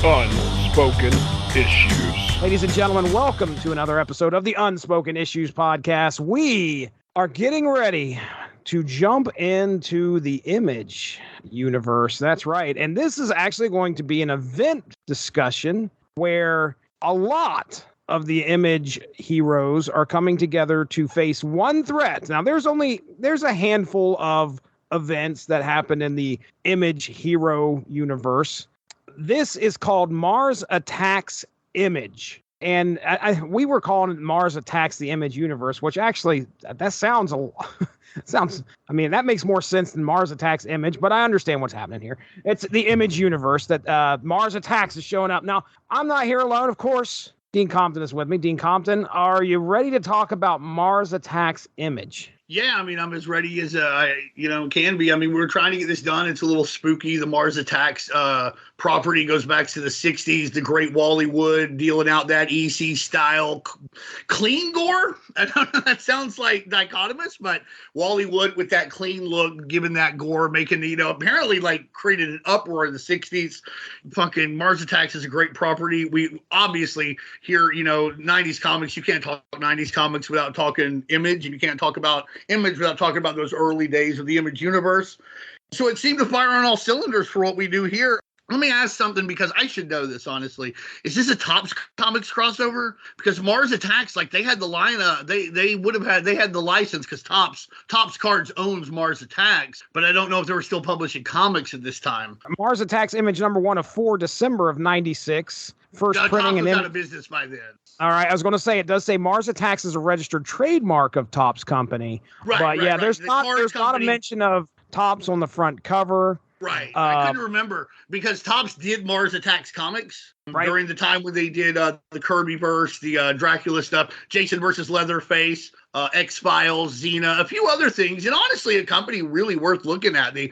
Unspoken Issues. Ladies and gentlemen, welcome to another episode of the Unspoken Issues podcast. We are getting ready to jump into the Image universe. That's right. And this is actually going to be an event discussion where a lot of the Image heroes are coming together to face one threat. Now, there's a handful of events that happen in the Image hero universe. This is called Mars Attacks Image. And we were calling it Mars Attacks the Image universe, which actually, that sounds that makes more sense than Mars Attacks Image, but I understand what's happening here. It's the Image universe that Mars Attacks is showing up. Now, I'm not here alone, of course. Dean Compton is with me. Dean Compton, are you ready to talk about Mars Attacks Image? Yeah, I mean, I'm as ready as I can be. I mean, we're trying to get this done. It's a little spooky. The Mars Attacks property goes back to the 60s. The great Wally Wood dealing out that EC style clean gore. I don't know. That sounds like dichotomous, but Wally Wood with that clean look, giving that gore, making, apparently like created an uproar in the 60s. Fucking Mars Attacks is a great property. We obviously here, 90s comics. You can't talk 90s comics without talking Image, and you can't talk about Image without talking about those early days of the Image universe. So it seemed to fire on all cylinders for what we do here. Let me ask something, because I should know this, honestly. Is this a Topps Comics crossover? Because Mars Attacks, like, they had the line, they had the license, because Topps Cards owns Mars Attacks, but I don't know if they were still publishing comics at this time. Mars Attacks Image number 1 of 4, December of 96. First printing and out of business by then. All right, I was going to say, it does say Mars Attacks is a registered trademark of Topps Company. Right, there's not a mention of Topps on the front cover. Right. I couldn't remember, because Topps did Mars Attacks comics during the time when they did the Kirbyverse, the Dracula stuff, Jason versus Leatherface, X-Files, Xena, a few other things. And honestly, a company really worth looking at. The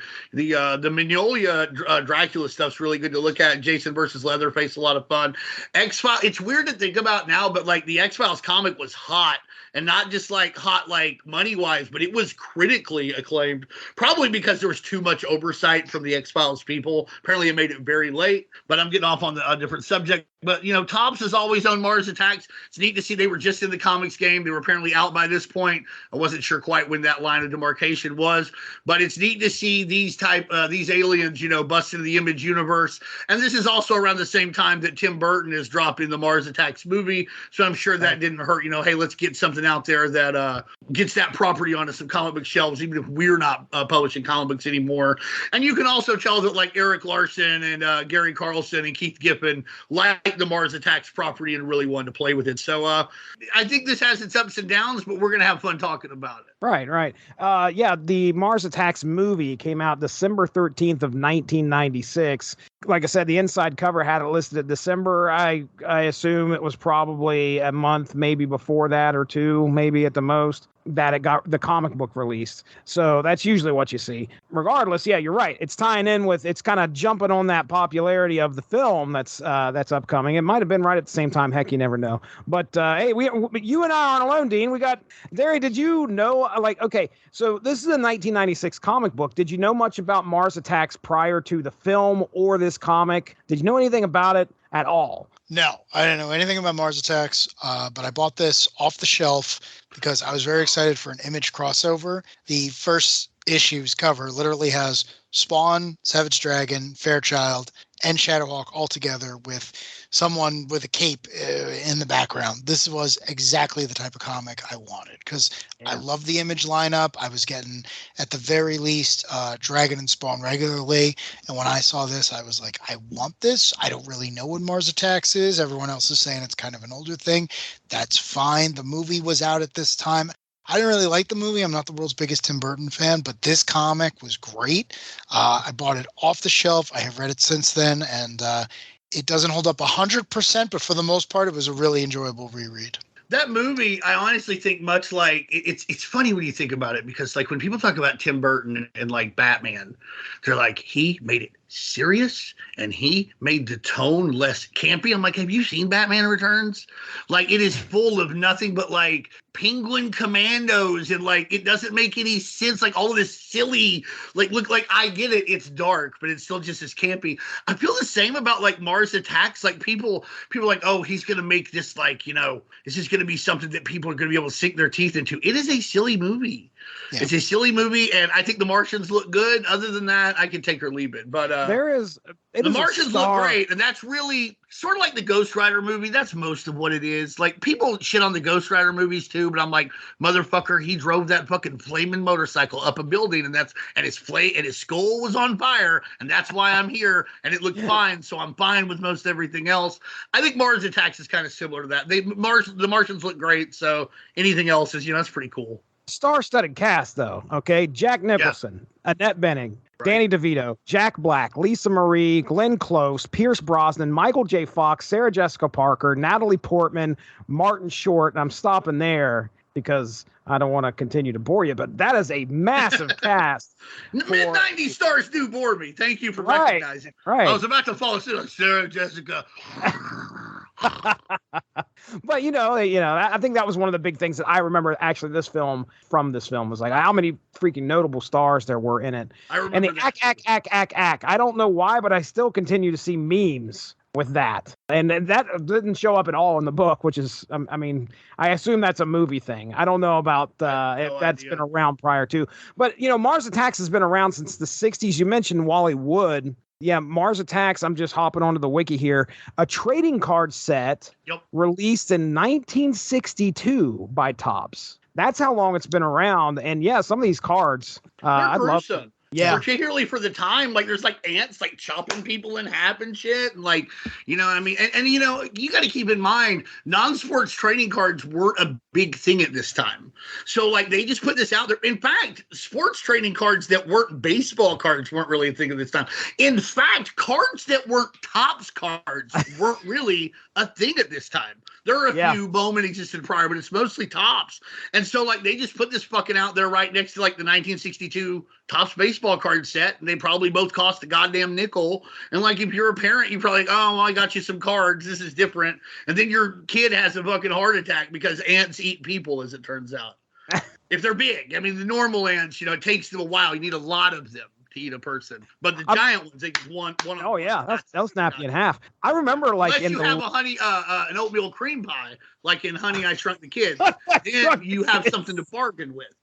Magnolia Dracula stuff's really good to look at. Jason versus Leatherface, a lot of fun. X-Files, it's weird to think about now, but like the X-Files comic was hot. And not just like hot, like money-wise, but it was critically acclaimed, probably because there was too much oversight from the X-Files people. Apparently, it made it very late, but I'm getting off on a different subject. But, Topps has always owned Mars Attacks. It's neat to see they were just in the comics game. They were apparently out by this point. I wasn't sure quite when that line of demarcation was, but it's neat to see these aliens, bust into the Image universe. And this is also around the same time that Tim Burton is dropping the Mars Attacks movie. So I'm sure that didn't hurt, hey, let's get something out there that gets that property onto some comic book shelves, even if we're not publishing comic books anymore. And you can also tell that like Eric Larson and Gary Carlson and Keith Giffen like the Mars Attacks property and really wanted to play with it. So I think this has its ups and downs, but we're going to have fun talking about it. Right. The Mars Attacks movie came out December 13th of 1996. Like I said, the inside cover had it listed at December. I assume it was probably a month, maybe before that, or 2, maybe at the most, that it got the comic book released. So that's usually what you see. Regardless, yeah, you're right. It's tying in with, it's kind of jumping on that popularity of the film that's upcoming. It might have been right at the same time. Heck, you never know. But hey, you and I aren't alone, Dean. We got Darry. Did you know? Okay, so this is a 1996 comic book. Did you know much about Mars Attacks prior to the film or this comic? Did you know anything about it at all? No, I didn't know anything about Mars Attacks, but I bought this off the shelf because I was very excited for an Image crossover. The first issue's cover literally has Spawn, Savage Dragon, Fairchild, and Shadowhawk all together with someone with a cape in the background. This was exactly the type of comic I wanted, because I love the Image lineup. I was getting, at the very least, Dragon and Spawn regularly. And when I saw this, I was like, I want this. I don't really know what Mars Attacks is. Everyone else is saying it's kind of an older thing. That's fine. The movie was out at this time. I didn't really like the movie. I'm not the world's biggest Tim Burton fan, but this comic was great. I bought it off the shelf. I have read it since then, and it doesn't hold up 100%, but for the most part, it was a really enjoyable reread. That movie, I honestly think much like, it's funny when you think about it, because like when people talk about Tim Burton and like Batman, they're like, he made it serious, and he made the tone less campy. I'm like, have you seen Batman Returns? Like, it is full of nothing but like penguin commandos, and like it doesn't make any sense. Like all of this silly, like, look, like I get it, it's dark, but it's still just as campy. I feel the same about like Mars Attacks. Like people are like, oh, he's gonna make this like, this is gonna be something that people are gonna be able to sink their teeth into. It is a silly movie. Yeah. It's a silly movie, and I think the Martians look good. Other than that, I can take or leave it. But the Martians look great, and that's really sort of like the Ghost Rider movie. That's most of what it is. Like, people shit on the Ghost Rider movies too, but I'm like, motherfucker, he drove that fucking flaming motorcycle up a building, and his skull was on fire, and that's why I'm here, and it looked fine, so I'm fine with most everything else. I think Mars Attacks is kind of similar to that. The Martians look great, so anything else is, it's pretty cool. Star-studded cast, though. Okay, Jack Nicholson, Annette Bening, Danny DeVito, Jack Black, Lisa Marie, Glenn Close, Pierce Brosnan, Michael J. Fox, Sarah Jessica Parker, Natalie Portman, Martin Short. And I'm stopping there because I don't want to continue to bore you, but that is a massive cast. Mid-90s stars do bore me. Thank you for recognizing. Right. I was about to fall asleep on Sarah Jessica. But I think that was one of the big things that I remember actually from this film was like how many freaking notable stars there were in it. I remember and act. I don't know why, but I still continue to see memes with that. And that didn't show up at all in the book, which is, I assume that's a movie thing. I don't know about if that's been around prior to. But, Mars Attacks has been around since the 60s. You mentioned Wally Wood. Yeah, Mars Attacks, I'm just hopping onto the wiki here. A trading card set released in 1962 by Topps. That's how long it's been around. And yeah, some of these cards, I love them. Yeah. Particularly for the time, like there's like ants like chopping people in half and shit. And like, you got to keep in mind, non-sports trading cards weren't a big thing at this time. So like they just put this out there. In fact, sports trading cards that weren't baseball cards weren't really a thing at this time. In fact, cards that weren't Topps cards weren't really a thing at this time. There are a few, Bowman existed prior, but it's mostly Topps. And so like they just put this fucking out there right next to like the 1962 Topps baseball card set, and they probably both cost a goddamn nickel. And like if you're a parent, you're probably like, oh, well, I got you some cards. This is different. And then your kid has a fucking heart attack because ants eat people, as it turns out. If they're big. I mean, the normal ants, it takes them a while. You need a lot of them to eat a person. But the giant ones, they just one. Oh yeah, they'll snap you in half. I remember like unless you have an oatmeal cream pie, like in Honey, I Shrunk the Kids. Then you have something to bargain with.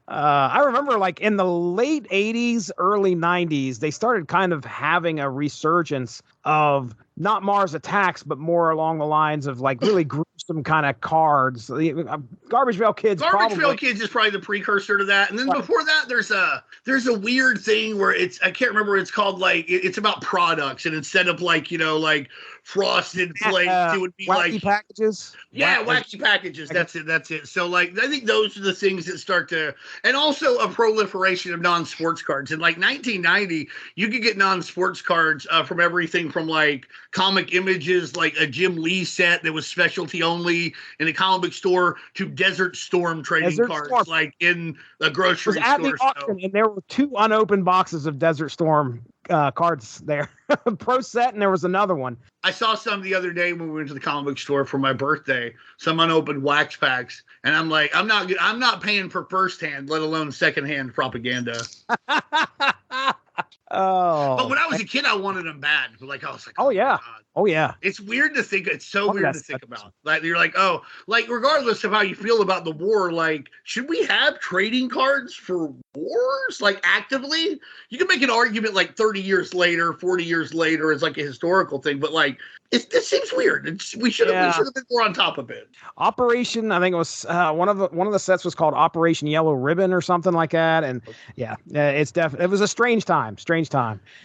I remember like in the late 80s, early 90s, they started kind of having a resurgence of not Mars Attacks, but more along the lines of like really gruesome kind of cards. Garbage Pail Kids. Pail Kids is probably the precursor to that. And then before that, there's a weird thing where I can't remember what it's called. Like it's about products, and instead of like Frosted Flakes, it would be wacky packages. Yeah, wacky packages. That's it. So like I think those are the things that start to, and also a proliferation of non-sports cards. In like 1990, you could get non-sports cards from everything from like Comic Images, like a Jim Lee set that was specialty only in a comic book store, to Desert Storm trading cards, like in a grocery store. At the auction, and there were 2 unopened boxes of Desert Storm cards there. Pro set, and there was another one. I saw some the other day when we went to the comic book store for my birthday, some unopened wax packs, and I'm like, I'm not paying for firsthand, let alone secondhand propaganda. Oh, but when I was a kid, I wanted them bad. Like I was like, oh yeah, God. oh yeah. It's weird to think. It's so weird to think about. Like you're like, oh, like regardless of how you feel about the war, like should we have trading cards for wars? Like actively, you can make an argument like 30 years later, 40 years later, it's like a historical thing. But like, this seems weird. We should have been more on top of it. Operation, I think it was one of the sets was called Operation Yellow Ribbon or something like that. And it's definitely, it was a strange time.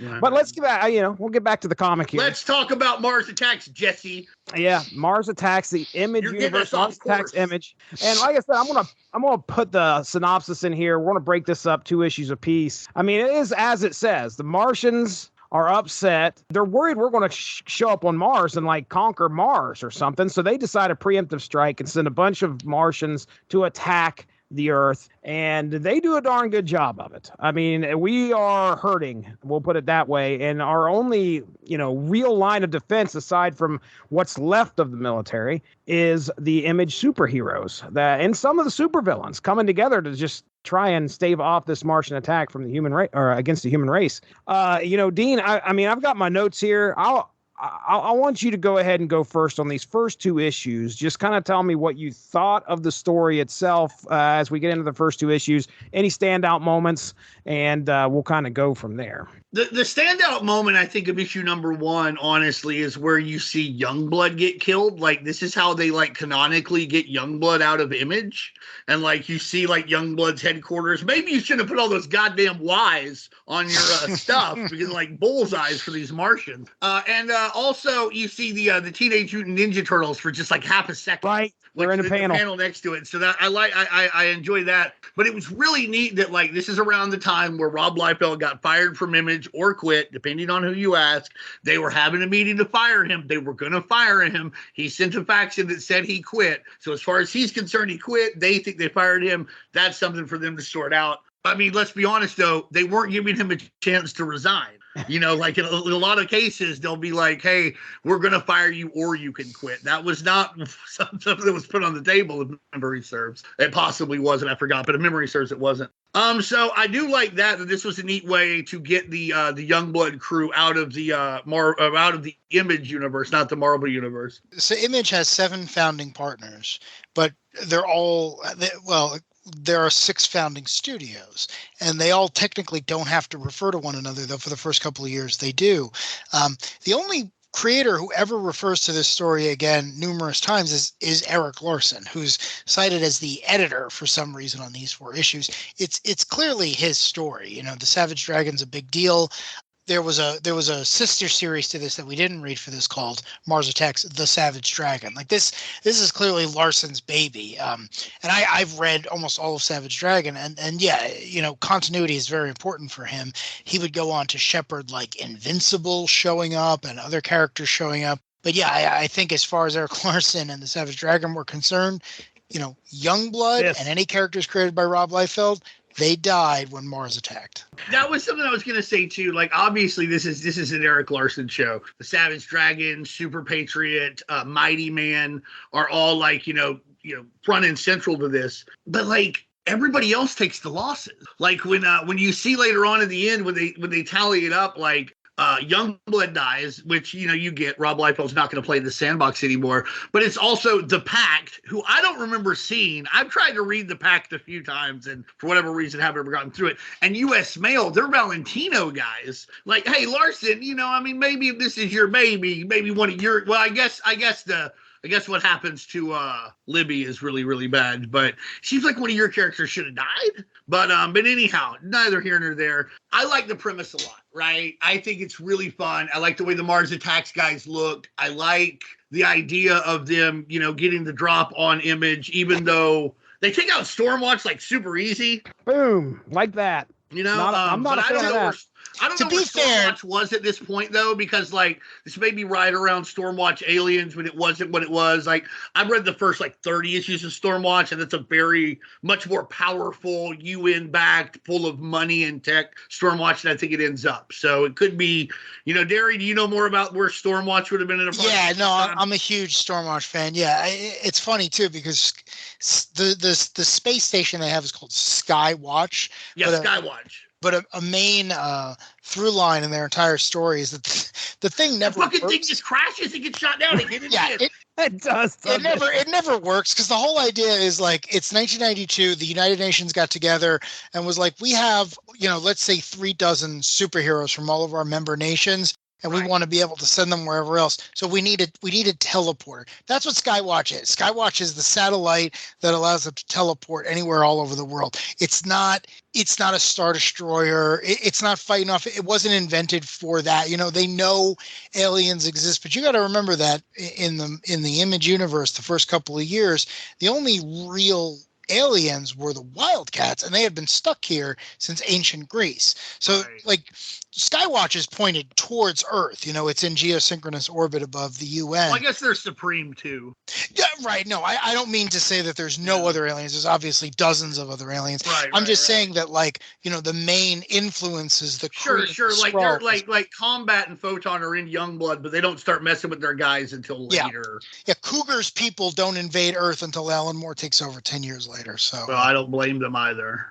Yeah. But let's get back. We'll get back to the comic here. Let's talk about Mars Attacks, Jesse. Yeah, Mars Attacks, the Image universe, Mars Attacks Image. And like I said, I'm gonna put the synopsis in here. We're gonna break this up 2 issues apiece. I mean, it is as it says. The Martians are upset. They're worried we're going to show up on Mars and like conquer Mars or something. So they decide a preemptive strike and send a bunch of Martians to attack the Earth, and they do a darn good job of it. I mean, we are hurting, we'll put it that way, and our only, real line of defense, aside from what's left of the military, is the Image superheroes and some of the supervillains coming together to just try and stave off this Martian attack from the human race, or against the human race. Dean, I mean, I've got my notes here. I want you to go ahead and go first on these first two issues. Just kind of tell me what you thought of the story itself as we get into the first two issues, any standout moments, and we'll kind of go from there. The standout moment, I think, of issue number 1, honestly, is where you see Youngblood get killed. Like, this is how they, canonically get Youngblood out of Image. And, you see, Youngblood's headquarters. Maybe you shouldn't have put all those goddamn Ys on your stuff, because, bullseyes for these Martians. And also, you see the Teenage Mutant Ninja Turtles for just, half a second. Right. We're in a panel. The panel next to it. So that I enjoy that. But it was really neat that this is around the time where Rob Liefeld got fired from Image or quit, depending on who you ask. They were having a meeting to fire him. They were going to fire him. He sent a fax in that said he quit. So as far as he's concerned, he quit. They think they fired him. That's something for them to sort out. I mean, let's be honest, though. They weren't giving him a chance to resign. In a lot of cases, they'll be like, hey, we're going to fire you or you can quit. That was not something that was put on the table, if memory serves. It possibly wasn't. I forgot. But if memory serves, it wasn't. So I do like that this was a neat way to get the Youngblood crew out of the out of the Image universe, not the Marvel universe. So Image has 7 founding partners, but they're all, there are 6 founding studios, and they all technically don't have to refer to one another, though for the first couple of years they do. The only creator who ever refers to this story again numerous times is Eric Larson, who's cited as the editor for some reason on these 4 issues. It's clearly his story. The Savage Dragon's a big deal. There was a sister series to this that we didn't read for this called Mars Attacks: The Savage Dragon. This is clearly Larson's baby. And I've read almost all of Savage Dragon, and yeah, continuity is very important for him. He would go on to shepherd Invincible showing up and other characters showing up. But yeah, I think as far as Eric Larson and the Savage Dragon were concerned, Youngblood and any characters created by Rob Liefeld, they died when Mars attacked. That was something I was going to say too. Obviously, this is an Eric Larson show. The Savage Dragon, Super Patriot, Mighty Man are all front and central to this. But everybody else takes the losses. When you see later on in the end when they tally it up, Youngblood dies, which, you get. Rob Liefeld's not going to play in the Sandbox anymore. But it's also the Pact, who I don't remember seeing. I've tried to read the Pact a few times, and for whatever reason, haven't ever gotten through it. And U.S. Mail, they're Valentino guys. Hey, Larson, maybe if this is your baby, maybe one of your. Well, I guess what happens to Libby is really, really bad. But seems like one of your characters should have died. But anyhow, neither here nor there. I like the premise a lot, right? I think it's really fun. I like the way the Mars Attacks guys look. I like the idea of them, getting the drop on Image, even though they take out Stormwatch super easy. Boom, like that. I'm not a fan of that. I don't know what Stormwatch was at this point, though, because, this may be right around Stormwatch Aliens when it wasn't what it was. I've read the first, 30 issues of Stormwatch, and it's a very much more powerful, UN-backed, full of money and tech Stormwatch than I think it ends up. So it could be, Darry, do you know more about where Stormwatch would have been in a Yeah, no, I'm a huge Stormwatch fan. Yeah, it's funny, too, because the space station they have is called Skywatch. Yeah, Skywatch. But a main through line in their entire story is that the thing never the fucking works. thing just crashes and gets shot down again. It does. It never works because the whole idea is it's 1992. The United Nations got together and was like, we have let's say 3 dozen superheroes from all of our member nations. And we want to be able to send them wherever else. So we need a teleporter. That's what Skywatch is. Skywatch is the satellite that allows them to teleport anywhere all over the world. It's not a Star Destroyer. It's not fighting off. It wasn't invented for that. They know aliens exist, but you got to remember that in the Image universe, the first couple of years, the only real aliens were the Wildcats, and they had been stuck here since ancient Greece. So Skywatch is pointed towards Earth. You know, it's in geosynchronous orbit above the UN. Well, I guess they're supreme too. Yeah, right. No, I don't mean to say that there's no other aliens. There's obviously dozens of other aliens. Right. I'm just saying that, like, you know, the main influence is the Sure. Like Skrull. they're like Combat and Photon are in Youngblood, but they don't start messing with their guys until later. Yeah, Cougar's people don't invade Earth until Alan Moore takes over 10 years later. So well, I don't blame them either.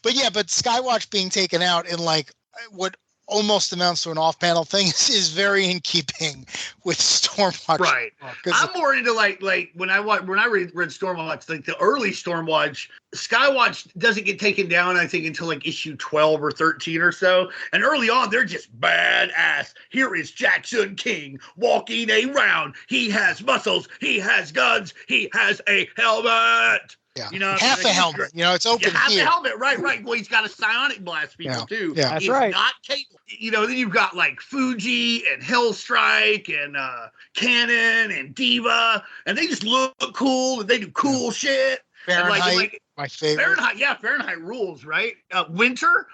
But Skywatch being taken out in like what almost amounts to an off-panel thing is very in keeping with Stormwatch. Right. I'm more into like when I read Stormwatch, like the early Stormwatch, Skywatch doesn't get taken down, I think, until like issue 12 or 13 or so. And early on, they're just badass. Here is Jackson King walking around. He has muscles. He has guns. He has a helmet. Yeah. You know, half a helmet. You know, it's open half here. a helmet, right. Well, he's got a psionic blast people too. Yeah, that's he's right. not capable. You know, then you've got like Fuji and Hellstrike and Cannon and Diva, and they just look cool and they do cool shit. Fahrenheit, my favorite. Fahrenheit rules, right? Winter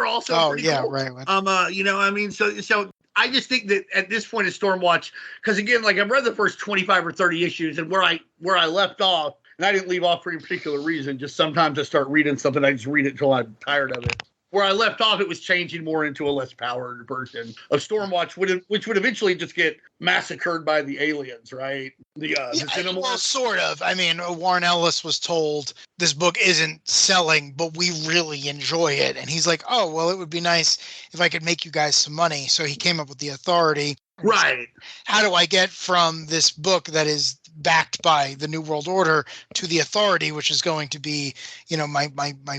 also. Pretty cool. Right. You know, I mean, so I just think that at this point in Stormwatch, because again, like I've read the first 25 or 30 issues, and where I left off. And I didn't leave off for any particular reason. Just sometimes I start reading something, I just read it until I'm tired of it. Where I left off, it was changing more into a less powered version of Stormwatch, which would eventually just get massacred by the aliens, right? The Xenomorphs. Well, sort of. I mean, Warren Ellis was told this book isn't selling, but we really enjoy it. And he's like, oh, well, it would be nice if I could make you guys some money. So he came up with the Authority. Right. How do I get from this book that is backed by the New World Order to the Authority, which is going to be, you know, my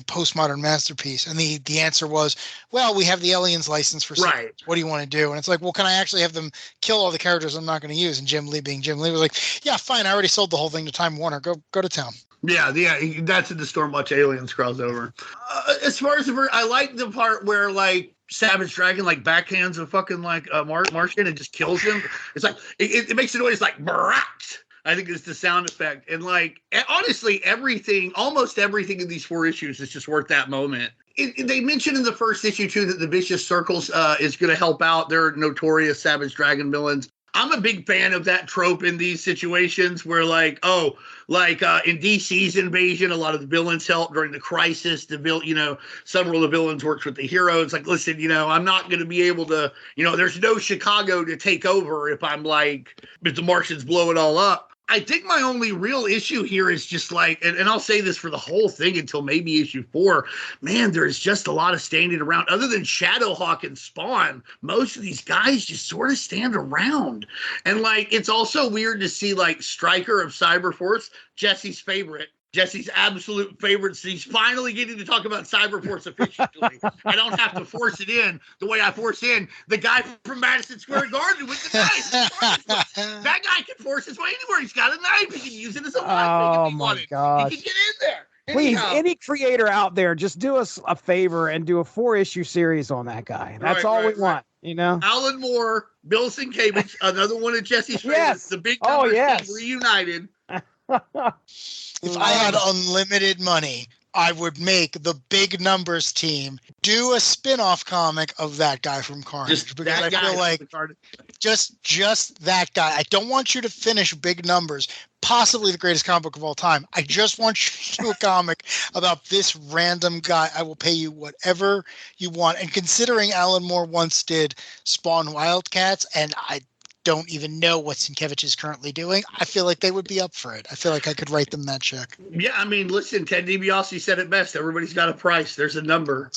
postmodern masterpiece? And the answer was, well, we have the aliens license for sale. Right. What do you want to do? And it's like, well, can I actually have them kill all the characters I'm not going to use? And Jim Lee, being Jim Lee, was like, yeah, fine. I already sold the whole thing to Time Warner. Go to town. Yeah, that's in the Stormwatch Aliens crossover. As far as I like the part where like Savage Dragon like backhands a fucking like Martian and just kills him. It's like it makes a noise like brat. I think it's the sound effect. And like honestly, almost everything in these 4 issues is just worth that moment. They mentioned in the first issue too that the Vicious Circles is going to help out their notorious Savage Dragon villains. I'm a big fan of that trope in these situations where in DC's Invasion, a lot of the villains help during the crisis. Several of the villains works with the heroes. Like, listen, I'm not going to be able to, there's no Chicago to take over if the Martians blow it all up. I think my only real issue here is just like, and I'll say this for the whole thing until maybe issue 4, man, there's just a lot of standing around. Other than Shadowhawk and Spawn, most of these guys just sort of stand around. And like, it's also weird to see like Stryker of Cyberforce, Jesse's absolute favorite. So he's finally getting to talk about Cyberforce officially. I don't have to force it in the way I force in the guy from Madison Square Garden with the knife. That guy can force his way anywhere. He's got a knife. He can use it as a weapon. Oh my gosh. He can get in there. Please, any creator out there, just do us a favor and do a 4-issue series on that guy. That's all we want, Alan Moore, Bill Sienkiewicz, another one of Jesse's favorites. Yes. The big numbers team reunited. If I had unlimited money, I would make the big numbers team do a spin-off comic of that guy from Carnage. Because I feel like just that guy. I don't want you to finish Big Numbers, possibly the greatest comic book of all time. I just want you to do a comic about this random guy. I will pay you whatever you want. And considering Alan Moore once did Spawn Wildcats, and I don't even know what Sienkiewicz is currently doing, I feel like they would be up for it. I feel like I could write them that check. Yeah, I mean, listen, Ted DiBiase said it best. Everybody's got a price. There's a number.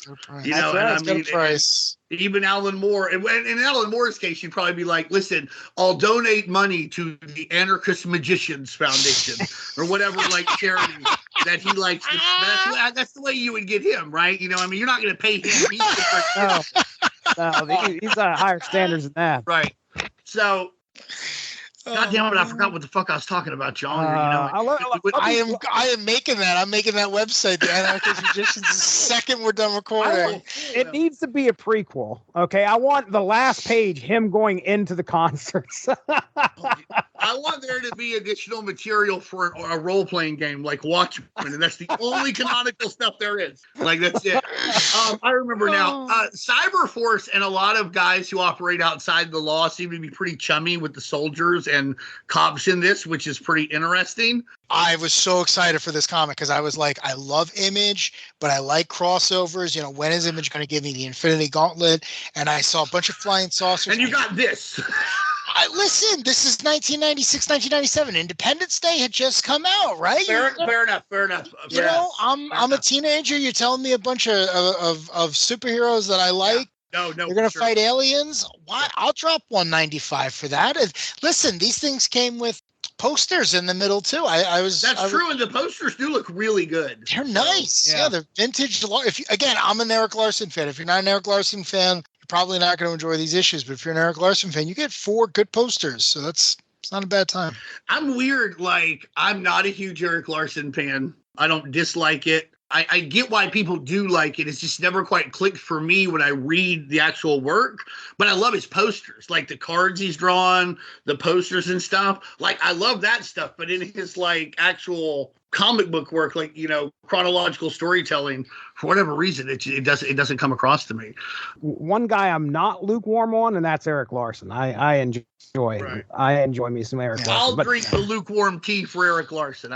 Price. Even Alan Moore, and in Alan Moore's case, you'd probably be like, listen, I'll donate money to the Anarchist Magicians Foundation or whatever, like charity that he likes. That's the way you would get him, right? You're not going to pay him. He's got higher standards than that. Right. So, God damn it, I forgot what the fuck I was talking about, John. I am making that. I'm making that website, the Anarchist Magicians, the second we're done recording. It needs to be a prequel, okay? I want the last page, him going into the concerts. I want there to be additional material for a role-playing game like Watchmen, and that's the only canonical stuff there is. Like, that's it. I remember now, Cyberforce and a lot of guys who operate outside the law seem to be pretty chummy with the soldiers and cops in this, which is pretty interesting. I was so excited for this comic because I was like, I love Image, but I like crossovers. You know, when is Image going to give me the Infinity Gauntlet? And I saw a bunch of flying saucers. And you got this. Listen, this is 1996, 1997. Independence Day had just come out, right? Fair enough. You know, I'm a teenager. You're telling me a bunch of superheroes that I like. No. You're going to fight aliens? Why? I'll drop $195 for that. And listen, these things came with posters in the middle too. That's true, and the posters do look really good. They're nice. Yeah, they're vintage. Again, I'm an Eric Larson fan. If you're not an Eric Larson fan, you're probably not going to enjoy these issues. But if you're an Eric Larson fan, you get 4 good posters. So it's not a bad time. I'm weird. Like, I'm not a huge Eric Larson fan. I don't dislike it. I get why people do like it. It's just never quite clicked for me when I read the actual work. But I love his posters, like the cards he's drawn, the posters and stuff. Like, I love that stuff. But in his like actual comic book work, like, you know, chronological storytelling, for whatever reason, it doesn't come across to me. One guy I'm not lukewarm on, and that's Eric Larson. I enjoy. Right. I enjoy me some Eric Larson. I'll drink the lukewarm tea for Eric Larson.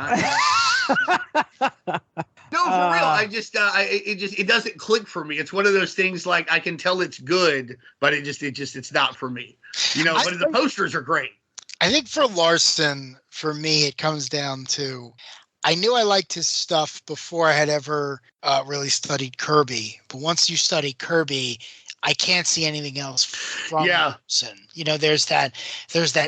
No, for real. I just, it doesn't click for me. It's one of those things like I can tell it's good, but it's not for me. You know, but the posters are great. I think for Larson, for me, it comes down to, I knew I liked his stuff before I had ever really studied Kirby. But once you study Kirby, I can't see anything else from Larson. You know, there's that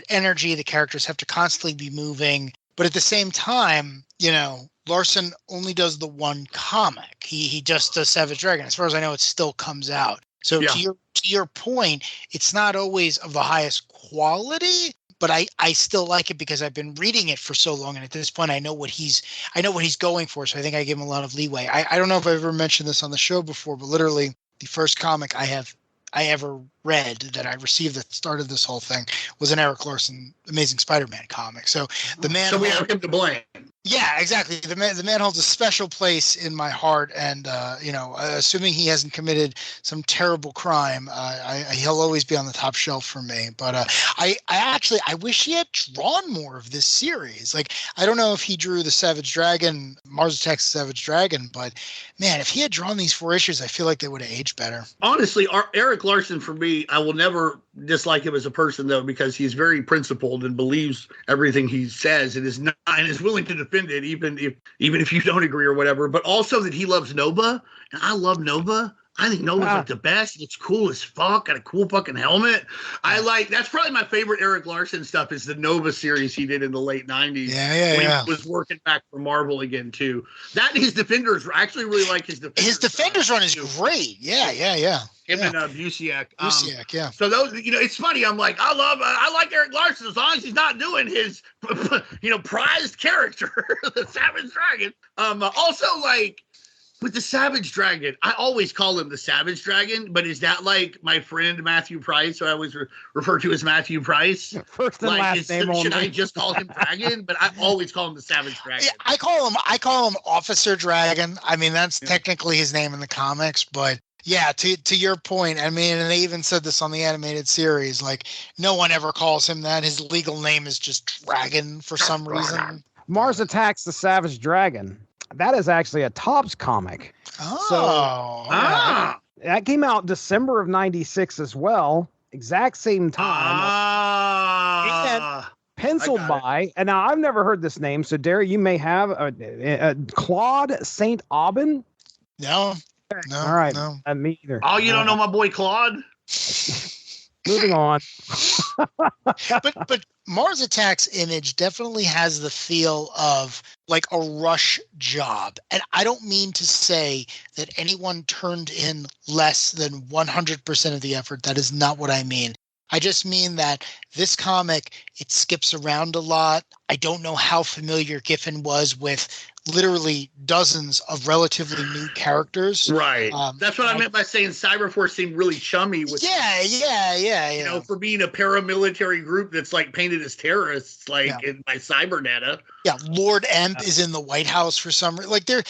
energy. The characters have to constantly be moving. But at the same time, you know, Larson only does the one comic. He just does Savage Dragon. As far as I know, it still comes out. So to your point, it's not always of the highest quality, but I still like it because I've been reading it for so long, and at this point, I know what he's going for. So I think I give him a lot of leeway. I don't know if I've ever mentioned this on the show before, but literally the first comic I ever read that I received that started this whole thing was an Eric Larson Amazing Spider-Man comic. So the man. So we have him to blame. Yeah, exactly. The man holds a special place in my heart, and you know, assuming he hasn't committed some terrible crime, he'll always be on the top shelf for me. But I wish he had drawn more of this series. Like, I don't know if he drew the Savage Dragon, Mars Attacks the Savage Dragon, but man, if he had drawn these 4 issues, I feel like they would have aged better. Honestly, Eric Larson, for me, I will never dislike him as a person, though, because he's very principled and believes everything he says and is willing to defend it, even if you don't agree or whatever. But also that he loves Nova, and I love Nova. I think Nova's like the best. It's cool as fuck. Got a cool fucking helmet. That's probably my favorite Eric Larson stuff is the Nova series he did in the late 90s. When he was working back for Marvel again too. That his Defenders, I actually really like his Defenders. His Defenders run is great. Yeah. Him and Busiek. Busiek, yeah. So those, you know, it's funny. I'm like, I like Eric Larson as long as he's not doing his, you know, prized character, the Savage Dragon. Also, like, with the Savage Dragon, I always call him the Savage Dragon, but is that like my friend Matthew Price, who I always refer to as Matthew Price? First and last name only. Should I just call him Dragon? But I always call him the Savage Dragon. Yeah, I call him Officer Dragon. I mean, that's technically his name in the comics, but yeah, to your point, I mean, and they even said this on the animated series, like, no one ever calls him that. His legal name is just Dragon for some reason. Mars Attacks the Savage Dragon. That is actually a Topps comic. That came out December of 96 as well. Exact same time. And penciled by, and now I've never heard this name, so Darry, you may have Claude St. Aubin. No. All right. No. Me either. Oh, you don't know my boy Claude? Moving on. but Mars Attacks Image definitely has the feel of like a rush job. And I don't mean to say that anyone turned in less than 100% of the effort. That is not what I mean. I just mean that this comic, it skips around a lot. I don't know how familiar Giffen was with literally dozens of relatively new characters. Right. That's what I meant by saying Cyberforce seemed really chummy with you know, for being a paramilitary group that's like painted as terrorists, by Cyberdata. Yeah, Lord Emp is in the White House for some reason.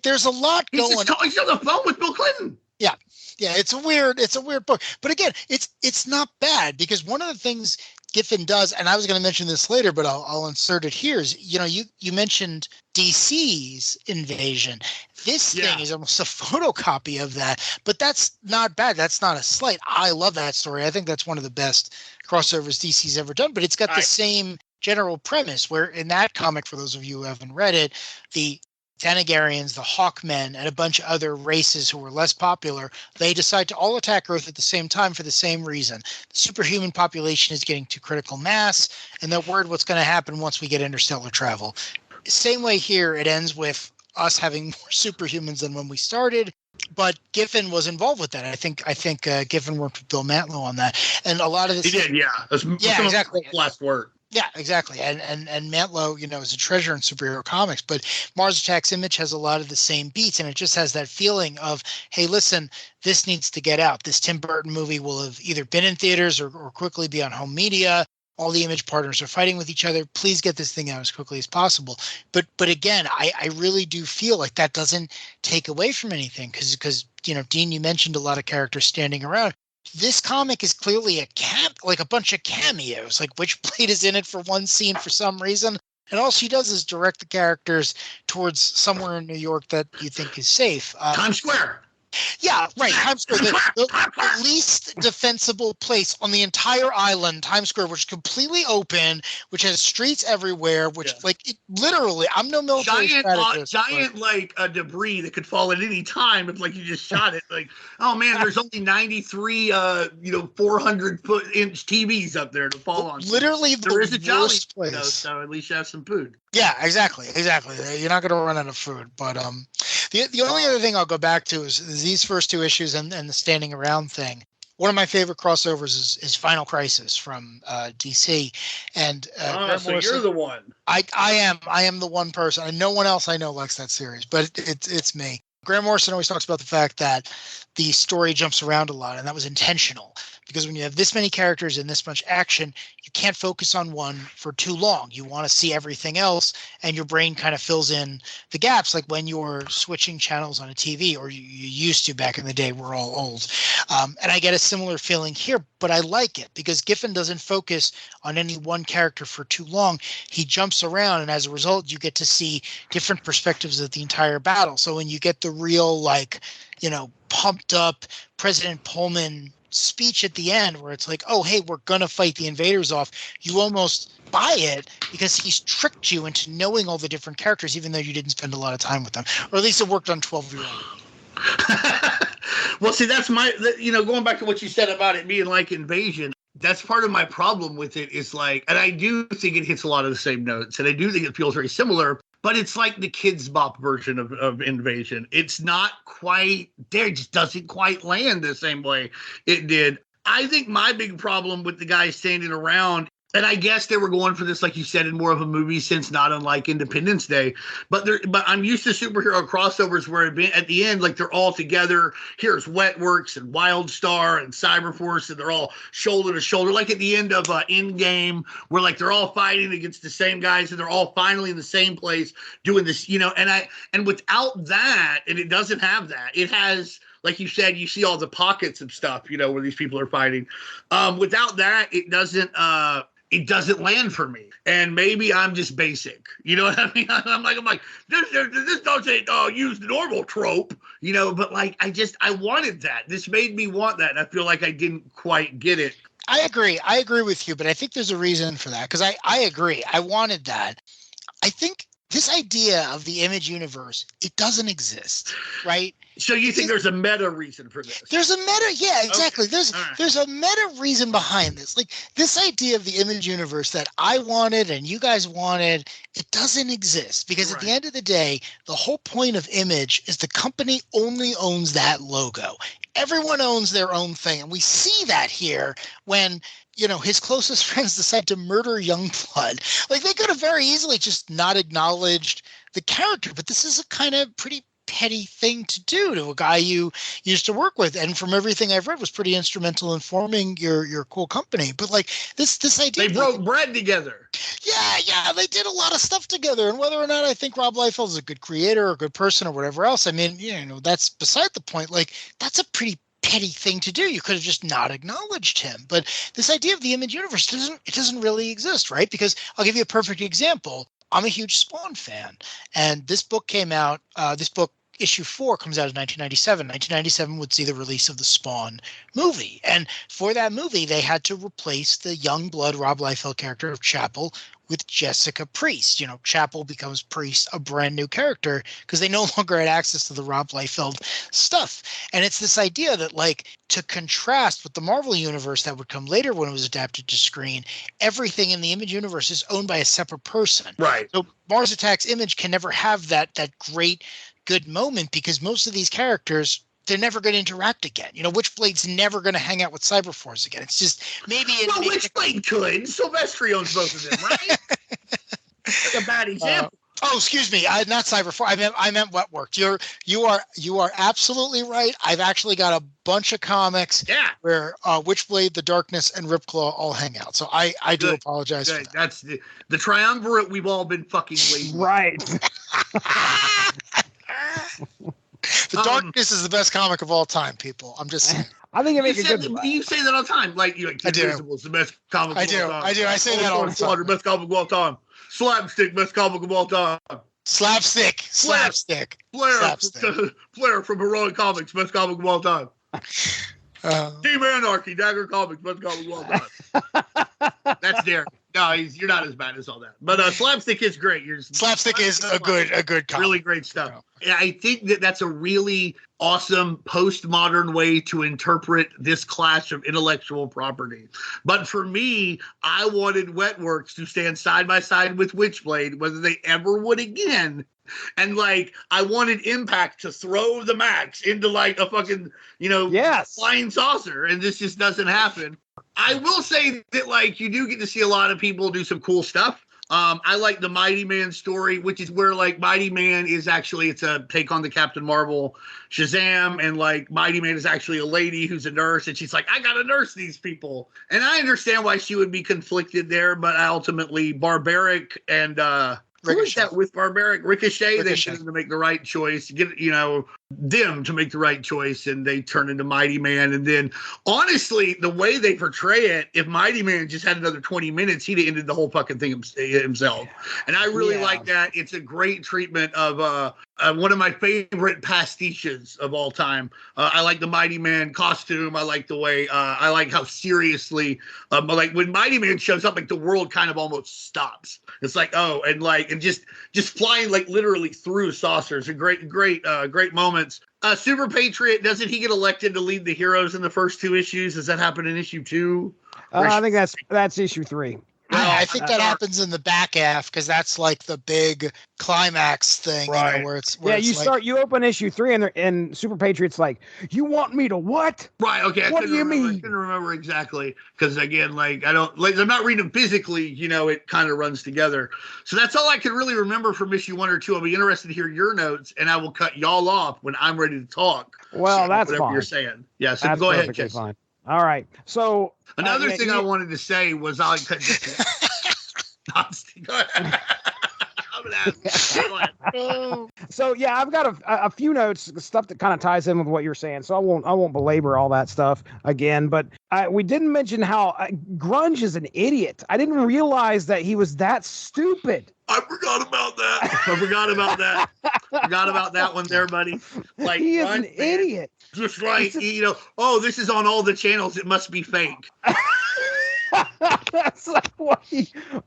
There's a lot going on. He's on the phone with Bill Clinton. Yeah. Yeah, it's a weird book. But again, it's not bad, because one of the things Giffen does, and I was going to mention this later, but I'll insert it here, is, you mentioned DC's Invasion. This thing is almost a photocopy of that, but that's not bad. That's not a slight. I love that story. I think that's one of the best crossovers DC's ever done, but it's got the same general premise, where in that comic, for those of you who haven't read it, the Thanagarians, the Hawkmen, and a bunch of other races who were less popular, they decide to all attack Earth at the same time for the same reason. The superhuman population is getting to critical mass, and they're worried what's going to happen once we get interstellar travel. Same way here, it ends with us having more superhumans than when we started, but Giffen was involved with that. I think Giffen worked with Bill Mantlo on that, and a lot of this. He did, yeah. Exactly. Last word. Yeah, exactly. And Mantlo, is a treasure in superhero comics, but Mars Attacks Image has a lot of the same beats, and it just has that feeling of, hey, listen, this needs to get out. This Tim Burton movie will have either been in theaters or quickly be on home media. All the Image partners are fighting with each other. Please get this thing out as quickly as possible. But again, I really do feel like that doesn't take away from anything, because Dean, you mentioned a lot of characters standing around. This comic is clearly a bunch of cameos. Like, Witchblade is in it for one scene for some reason, and all she does is direct the characters towards somewhere in New York that you think is safe. Times Square. Yeah, right. Times Square, the least defensible place on the entire island, Times Square, which is completely open, which has streets everywhere, which literally, I'm no military strategist. Debris that could fall at any time if you just shot it. Oh man, there's only 93 400-inch TVs up there to fall on. Literally, there is a jolly place. Though, so at least you have some food. Yeah, exactly. You're not going to run out of food. But the only other thing I'll go back to is these first two issues and the standing around thing. One of my favorite crossovers is Final Crisis from DC, and so Morrison, you're the one. I am the one person, and no one else I know likes that series, but it's me. Grant Morrison always talks about the fact that the story jumps around a lot, and that was intentional, because when you have this many characters and this much action, you can't focus on one for too long. You want to see everything else, and your brain kind of fills in the gaps, like when you're switching channels on a TV, or you used to back in the day. We're all old. And I get a similar feeling here, but I like it because Giffen doesn't focus on any one character for too long. He jumps around, and as a result, you get to see different perspectives of the entire battle. So when you get the real, pumped up President Pullman speech at the end, where it's like, oh, hey, we're going to fight the invaders off, you almost buy it because he's tricked you into knowing all the different characters, even though you didn't spend a lot of time with them. Or at least it worked on 12-year-old. Well, see, that's going back to what you said about it being like Invasion, that's part of my problem with it is and I do think it hits a lot of the same notes, and I do think it feels very similar, but it's like the Kids Bop version of Invasion. It's not quite there. It just doesn't quite land the same way it did. I think my big problem with the guys standing around, and I guess they were going for this, like you said, in more of a movie sense, not unlike Independence Day. But I'm used to superhero crossovers where at the end, they're all together. Here's Wetworks and Wildstar and Cyberforce, and they're all shoulder to shoulder. Like at the end of Endgame, where they're all fighting against the same guys, and they're all finally in the same place doing this. And without that, and it doesn't have that. It has, like you said, you see all the pockets of stuff, where these people are fighting. Without that, it doesn't land for me. And maybe I'm just basic. You know what I mean? I'm like, this doesn't use the normal trope, but I wanted that. This made me want that. And I feel like I didn't quite get it. I agree with you, but I think there's a reason for that, because I agree. I wanted that. I think this idea of the Image universe, it doesn't exist, right? So you think there's a meta reason for this? There's a meta, yeah, exactly. Okay. There's a meta reason behind this. This idea of the Image universe that I wanted and you guys wanted, it doesn't exist, because at the end of the day, the whole point of Image is the company only owns that logo. Everyone owns their own thing, and we see that here when his closest friends decide to murder Youngblood. Like, they could have very easily just not acknowledged the character, but this is a kind of pretty petty thing to do to a guy you used to work with, and from everything I've read was pretty instrumental in forming your cool company. But like this idea, they broke bread together. Yeah, they did a lot of stuff together. And whether or not I think Rob Liefeld is a good creator or a good person or whatever else, I mean, that's beside the point. Like, that's a pretty petty thing to do. You could have just not acknowledged him. But this idea of the Image universe doesn't really exist, right? Because I'll give you a perfect example. I'm a huge Spawn fan, and this book came out. Issue 4 comes out in 1997. 1997 would see the release of the Spawn movie, and for that movie, they had to replace the Youngblood Rob Liefeld character of Chapel with Jessica Priest. Chapel becomes Priest, a brand new character, because they no longer had access to the Rob Liefeld stuff. And it's this idea that, like, to contrast with the Marvel universe that would come later when it was adapted to screen, everything in the Image universe is owned by a separate person. Right. So Mars Attacks Image can never have that great good moment, because most of these characters, they're never going to interact again. Witchblade's never going to hang out with Cyberforce again. It's just maybe Witchblade could. Sylvestri owns both of them, right? Like a bad example. Excuse me. Not Cyberforce. I meant Wetworks. You are absolutely right. I've actually got a bunch of comics where Witchblade, the Darkness, and Ripclaw all hang out. So I do apologize for that. That's the triumvirate we've all been fucking waiting. Right. The Darkness is the best comic of all time, people. I'm just saying. I think it makes a good. You say that all the time. Like, Invincible's the best comic of all time. I do. I say that all the time. Best comic of all time. Slapstick, best comic of all time. Slapstick. Flair from Heroic Comics, best comic of all time. Team Anarchy, Dagger Comics, best comic of all time. That's Darry. No, you're not as bad as all that. But Slapstick is great. Slapstick is a good comic. Really great stuff. Yeah, I think that's a really awesome postmodern way to interpret this clash of intellectual property. But for me, I wanted Wetworks to stand side by side with Witchblade, whether they ever would again. And like, I wanted Impact to throw the Max into like a fucking, flying saucer, and this just doesn't happen. I will say that, like, you do get to see a lot of people do some cool stuff. I like the Mighty Man story, which is where, like, Mighty Man is actually, it's a take on the Captain Marvel Shazam, and, like, Mighty Man is actually a lady who's a nurse, and she's like, I gotta nurse these people. And I understand why she would be conflicted there, but ultimately, Barbaric and, who is that with Barbaric? Ricochet. They should to make the right choice, get them to make the right choice, and they turn into Mighty Man. And then, honestly, the way they portray it, if Mighty Man just had another 20 minutes, he'd have ended the whole fucking thing himself. And I really like that. It's a great treatment of one of my favorite pastiches of all time. I like the Mighty Man costume. I like the way, I like how seriously, like when Mighty Man shows up, like the world kind of almost stops. It's like, and just flying like literally through saucers. And great moments. Super Patriot, doesn't he get elected to lead the heroes in the first 2 issues? Does that happen in issue 2? I think that's issue 3. I think that happens in the back half, because that's like the big climax thing, right? Where it's you open issue 3 and Super Patriot's like, you want me to what? Right. Okay. What do you mean? I couldn't remember exactly, because again, like I'm not reading them physically. It kind of runs together. So that's all I can really remember from issue 1 or 2. I'll be interested to hear your notes, and I will cut y'all off when I'm ready to talk. Well, that's whatever fine. You're saying, yeah. So that's go ahead, Jesse. Fine. All right. So another thing I wanted to say was I'll cut this. Go ahead. So yeah, I've got a few notes, stuff that kind of ties in with what you're saying. So I won't belabor all that stuff again. But we didn't mention how Grunge is an idiot. I didn't realize that he was that stupid. I forgot about that. Forgot about that one there, buddy. Like, he is an idiot. Just like, this is on all the channels. It must be fake. That's like what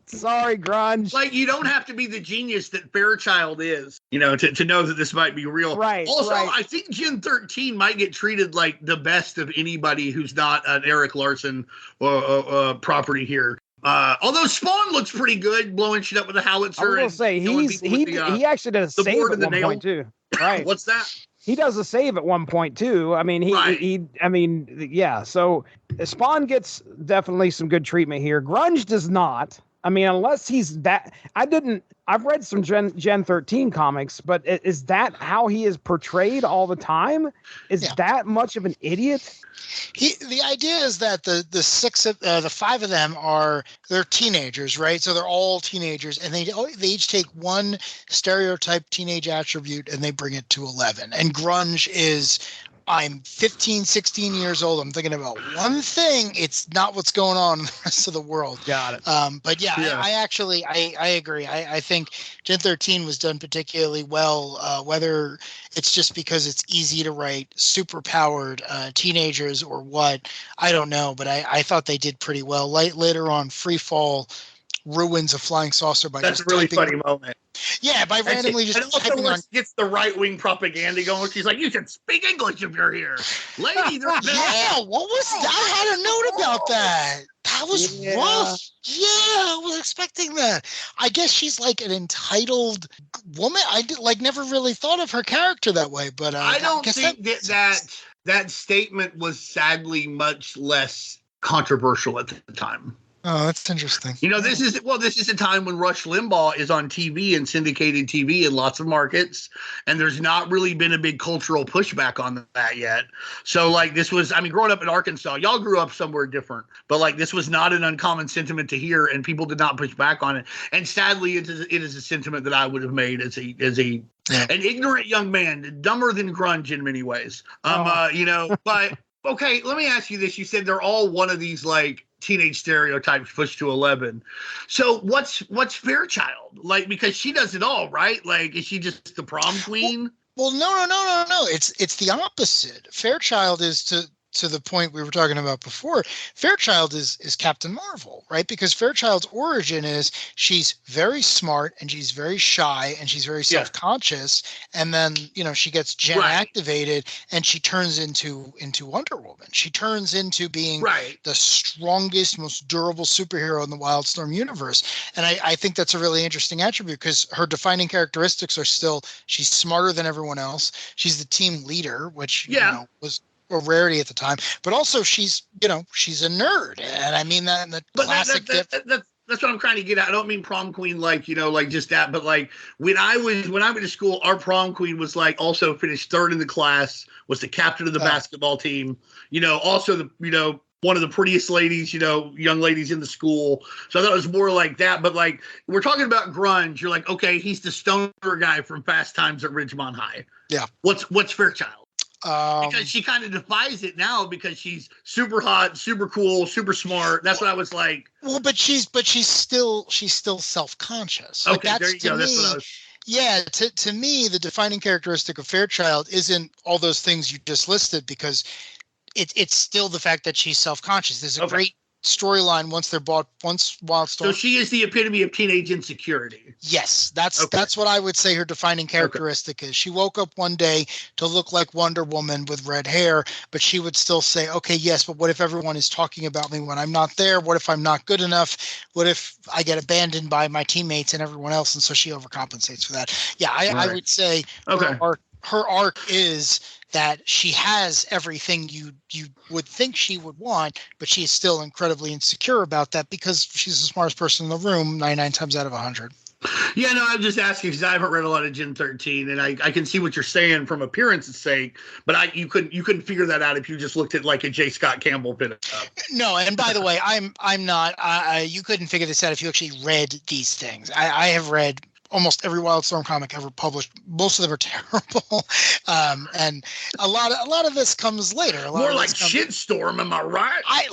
sorry, Grunge. Like, you don't have to be the genius that Fairchild is, to know that this might be real. Right. Also, right. I think Gen 13 might get treated like the best of anybody who's not an Eric Larson property here. Although Spawn looks pretty good, blowing shit up with a howitzer. I was gonna say he actually did a save at one point too. Right. What's that? he does a save at one point too. I mean, yeah. So Spawn gets definitely some good treatment here. Grunge does not. I mean, unless he's that. I've read some Gen 13 comics, but is that how he is portrayed all the time? Is that much of an idiot? The idea is that the five of them they're teenagers, right? So they're all teenagers, and they each take one stereotype teenage attribute and they bring it to 11. And grunge is, I'm 15, 16 years old. I'm thinking about one thing. It's not what's going on in the rest of the world. Got it. But yeah. I agree. I think Gen 13 was done particularly well, whether it's just because it's easy to write super powered teenagers or what, I don't know. But I thought they did pretty well. Later on, Free Fall ruins a flying saucer by that's just a really typing. funny moment. Yeah, by randomly just and also typing on. Gets the right-wing propaganda going. She's like, you should speak English if you're here. Lady, yeah, what was that? I had a note about that. That was rough. Yeah, I was expecting that. I guess she's like an entitled woman. I never really thought of her character that way, but I don't think that statement was sadly much less controversial at the time. Oh, that's interesting. This is a time when Rush Limbaugh is on TV and syndicated TV in lots of markets, and there's not really been a big cultural pushback on that yet. So, this was, growing up in Arkansas, y'all grew up somewhere different, but this was not an uncommon sentiment to hear, and people did not push back on it. And sadly, it is a sentiment that I would have made as an ignorant young man, dumber than grunge in many ways. But okay, let me ask you this: you said they're all one of these teenage stereotypes pushed to 11. So what's Fairchild because she does it all, right? Is she just the prom queen? Well, no. It's the opposite. Fairchild is to the point we were talking about before. Fairchild is Captain Marvel, right? Because Fairchild's origin is she's very smart and she's very shy and she's very self-conscious, and then she gets gen activated and she turns into Wonder Woman. She turns into being the strongest, most durable superhero in the Wildstorm universe. And I think that's a really interesting attribute because her defining characteristics are still she's smarter than everyone else. She's the team leader, which was a rarity at the time, but also she's a nerd, and I mean that in the classic. That's what I'm trying to get at. I don't mean prom queen just that, but when I went to school, our prom queen was also finished third in the class, was the captain of the basketball team. Also the one of the prettiest ladies, young ladies in the school. So I thought it was more like that. But we're talking about grunge. You're okay, he's the stoner guy from Fast Times at Ridgemont High. Yeah. What's Fairchild? Because she kind of defies it now because she's super hot, super cool, super smart. That's what I was like. Well, but she's still self-conscious. Okay, there you go. That's what I was. Yeah, to me, the defining characteristic of Fairchild isn't all those things you just listed, because it's still the fact that she's self-conscious. There's a great storyline once Wildstorm. So she is the epitome of teenage insecurity. Yes, that's what I would say her defining characteristic is. She woke up one day to look like Wonder Woman with red hair, but she would still say, okay, yes, but what if everyone is talking about me when I'm not there? What if I'm not good enough? What if I get abandoned by my teammates and everyone else? And so she overcompensates for that. Yeah, I would say her arc is that she has everything you would think she would want, but she is still incredibly insecure about that because she's the smartest person in the room 99 times out of 100. Yeah, no, I'm just asking because I haven't read a lot of Gen 13, and I can see what you're saying from appearance's sake, but you couldn't figure that out if you just looked at a J. Scott Campbell pin-up. No, and by the way, I'm not. You couldn't figure this out if you actually read these things. I have read almost every Wildstorm comic ever published. Most of them are terrible, and a lot of this comes later. More like shitstorm, am I right? I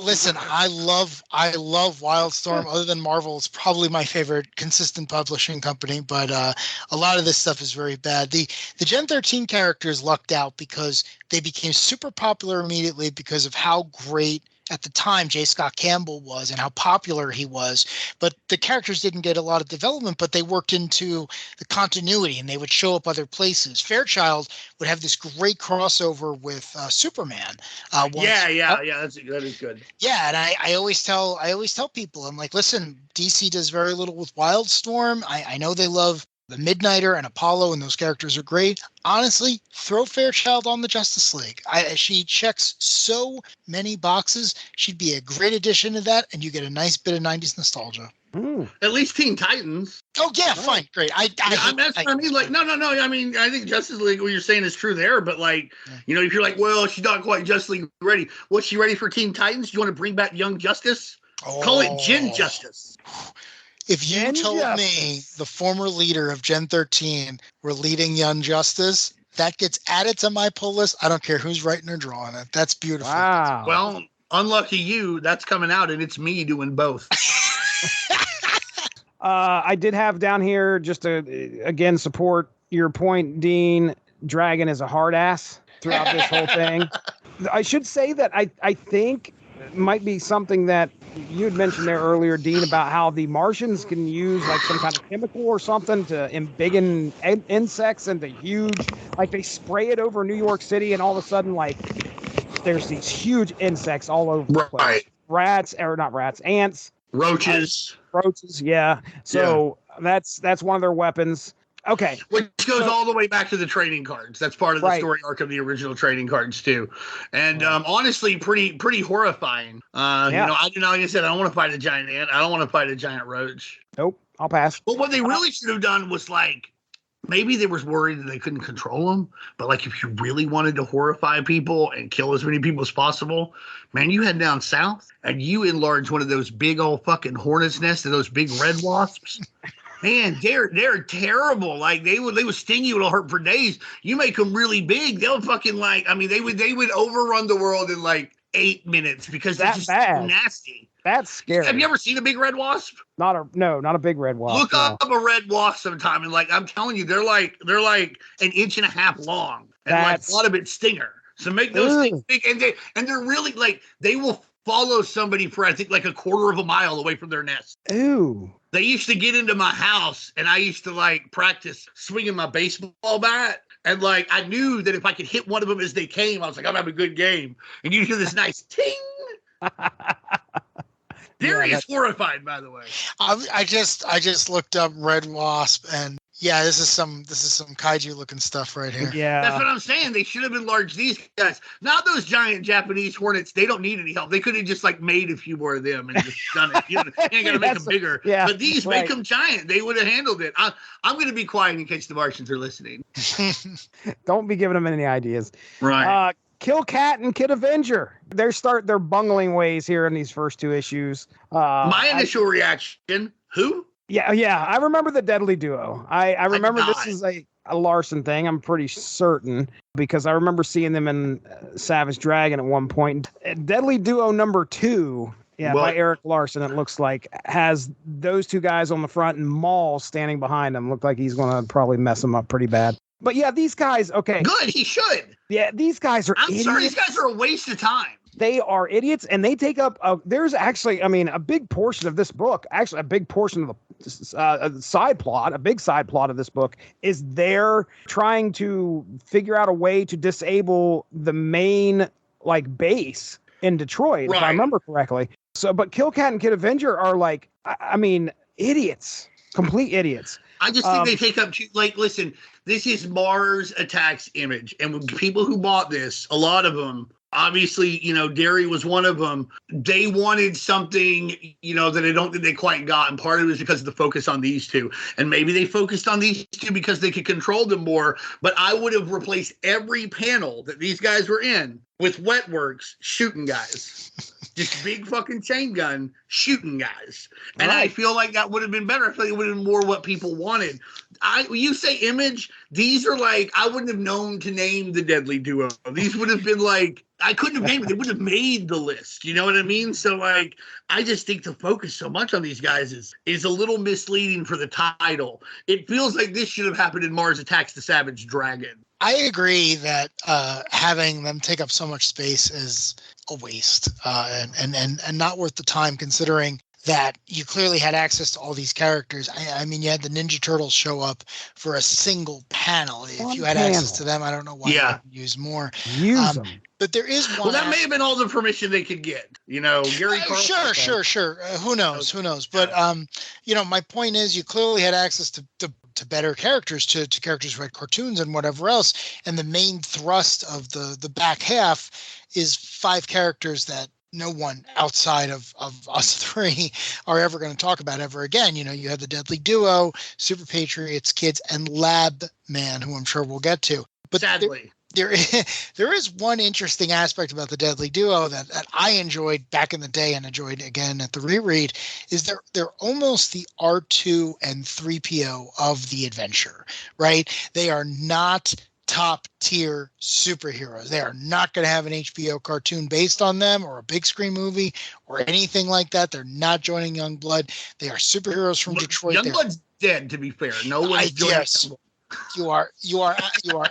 love Wildstorm. Other than Marvel, it's probably my favorite consistent publishing company. But a lot of this stuff is very bad. The Gen 13 characters lucked out because they became super popular immediately because of how great at the time J. Scott Campbell was and how popular he was, but the characters didn't get a lot of development, but they worked into the continuity and they would show up other places. Fairchild would have this great crossover with Superman. That is good. Yeah, and I always tell people, I'm like, listen, DC does very little with Wildstorm. I know they love The Midnighter and Apollo and those characters are great. Honestly, throw Fairchild on the Justice League. She checks so many boxes. She'd be a great addition to that, and you get a nice bit of 90s nostalgia. At least Teen Titans. Oh, yeah, fine. Great. I mean, like, no. I mean, I think Justice League, what you're saying is true there, but like, you know, if you're like, well, she's not quite Justice League ready. Was she ready for Teen Titans? You want to bring back Young Justice? Call it Gen Justice. If you told me the former leader of Gen 13 were leading Young Justice, that gets added to my pull list. I don't care who's writing or drawing it. That's beautiful. Wow. Well, unlucky you, that's coming out, and it's me doing both. I did have down here just to, again, support your point, Dean. Dragon is a hard ass throughout this whole thing. I should say that I think it might be something that you had mentioned there earlier, Dean, about how the Martians can use like some kind of chemical or something to embiggen insects into huge, like they spray it over New York City and all of a sudden like there's these huge insects all over the place. Ants. Roaches, yeah. So that's one of their weapons. Okay. Which goes all the way back to the trading cards. That's part of the story arc of the original trading cards too. And honestly, pretty horrifying. You know, like I said, I don't want to fight a giant ant. I don't want to fight a giant roach. Nope. I'll pass. But what they really should have done was like, maybe they was worried that they couldn't control them. But like, if you really wanted to horrify people and kill as many people as possible, man, you head down south and you enlarge one of those big old fucking hornet's nests and those big red wasps. Man, they're terrible. Like they would sting you. It'll hurt for days. You make them really big, they'll fucking like. I mean, they would overrun the world in like 8 minutes because they're just so nasty. That's scary. Have you ever seen a big red wasp? Not a big red wasp. Look up a red wasp sometime, and like I'm telling you, they're like an inch and a half long, and like a lot of it stinger. So make those things big, and they're really like they will follow somebody for I think like a quarter of a mile away from their nest. Ooh. They used to get into my house, and I used to like practice swinging my baseball bat. And like I knew that if I could hit one of them as they came, I was like, I'm having a good game. And you hear this nice ting. Darry is horrified, by the way. I just looked up red wasp, and yeah, this is some kaiju looking stuff right here. Yeah, that's what I'm saying. They should have enlarged these guys, not those giant Japanese hornets. They don't need any help. They could have just like made a few more of them and just done it. You ain't gotta make them bigger. Yeah, but these make them giant. They would have handled it. I'm going to be quiet in case the Martians are listening. Don't be giving them any ideas. Right. Kill Cat and Kid Avenger. They're bungling ways here in these first two issues. My initial reaction, who? Yeah. I remember the Deadly Duo. I remember this is a Larson thing. I'm pretty certain because I remember seeing them in Savage Dragon at one point. Deadly Duo number 2, by Eric Larson, it looks like, has those two guys on the front and Maul standing behind him. Looked like he's going to probably mess them up pretty bad. But yeah, these guys, okay. Good, he should. Yeah, these guys are idiots. Sorry, these guys are a waste of time. They are idiots, and they take up, there's actually, a big portion of this book, actually a big portion of the side plot, a big side plot of this book, is they're trying to figure out a way to disable the main, base in Detroit, if I remember correctly. So, but Kill Cat and Kid Avenger are idiots, complete idiots. I just think they take up listen, this is Mars Attacks Image. And when people who bought this, a lot of them, obviously, Darry was one of them. They wanted something, that I don't think they quite got. And part of it was because of the focus on these two. And maybe they focused on these two because they could control them more. But I would have replaced every panel that these guys were in with Wetworks shooting guys. Just big fucking chain gun shooting guys. And I feel like that would have been better. I feel like it would have been more what people wanted. You say Image, these are I wouldn't have known to name the Deadly Duo. These would have been I couldn't have named it. They would have made the list. You know what I mean? So I just think the focus so much on these guys is a little misleading for the title. It feels like this should have happened in Mars Attacks the Savage Dragon. I agree that having them take up so much space is a waste and not worth the time, considering that you clearly had access to all these characters. You had the Ninja Turtles show up for a single panel. If you had access to them, I don't know why you wouldn't use more. Use them. But there is one. Well, that may have been all the permission they could get. Gary Carlson. Sure. Who knows? But my point is, you clearly had access to to better characters, to characters who had cartoons and whatever else. And the main thrust of the back half is 5 characters that no one outside of us 3 are ever going to talk about ever again. You had the Deadly Duo, Super Patriots Kids, and Lab Man, who I'm sure we'll get to. But sadly, there is one interesting aspect about the Deadly Duo that I enjoyed back in the day and enjoyed again at the reread, is they're almost the R2 and 3PO of the adventure, right? They are not top tier superheroes. They are not going to have an HBO cartoon based on them or a big screen movie or anything like that. They're not joining Youngblood. They are superheroes from Detroit. Youngblood's dead, to be fair. No one's joining. Yes. You are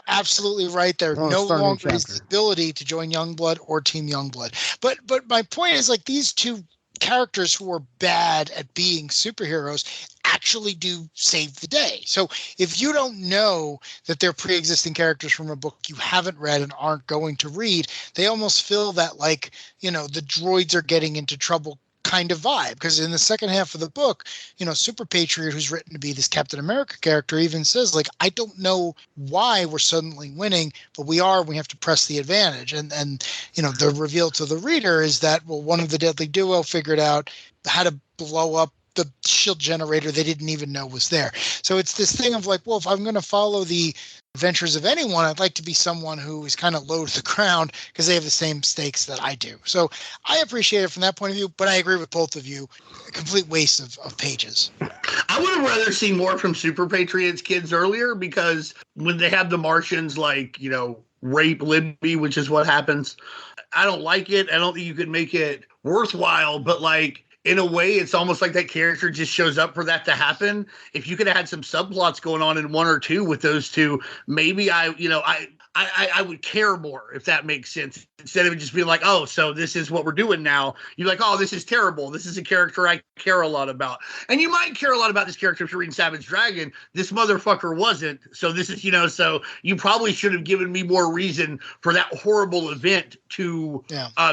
absolutely right. There no longer is the ability to join Youngblood or Team Youngblood. But my point is, like, these 2 characters who are bad at being superheroes actually do save the day. So if you don't know that they're pre-existing characters from a book you haven't read and aren't going to read, they almost feel that, like, the droids are getting into trouble kind of vibe. Because in the second half of the book, Super Patriot, who's written to be this Captain America character, even says, like, I don't know why we're suddenly winning, but we have to press the advantage. And the reveal to the reader is that, well, one of the Deadly Duo figured out how to blow up the shield generator they didn't even know was there. So it's this thing of, like, well, if I'm going to follow the adventures of anyone, I'd like to be someone who is kind of low to the ground because they have the same stakes that I do. So I appreciate it from that point of view, but I agree with both of you. A complete waste of pages. I would have rather seen more from Super Patriots Kids earlier, because when they have the Martians, like, rape Libby, which is what happens, I don't like it. I don't think you could make it worthwhile, but, like, in a way, it's almost like that character just shows up for that to happen. If you could have had some subplots going on in 1 or 2 with those 2, maybe I would care more, if that makes sense. Instead of it just being like, oh, so this is what we're doing now. You're like, oh, this is terrible. This is a character I care a lot about. And you might care a lot about this character if you're reading Savage Dragon. This motherfucker wasn't. So this is, so you probably should have given me more reason for that horrible event to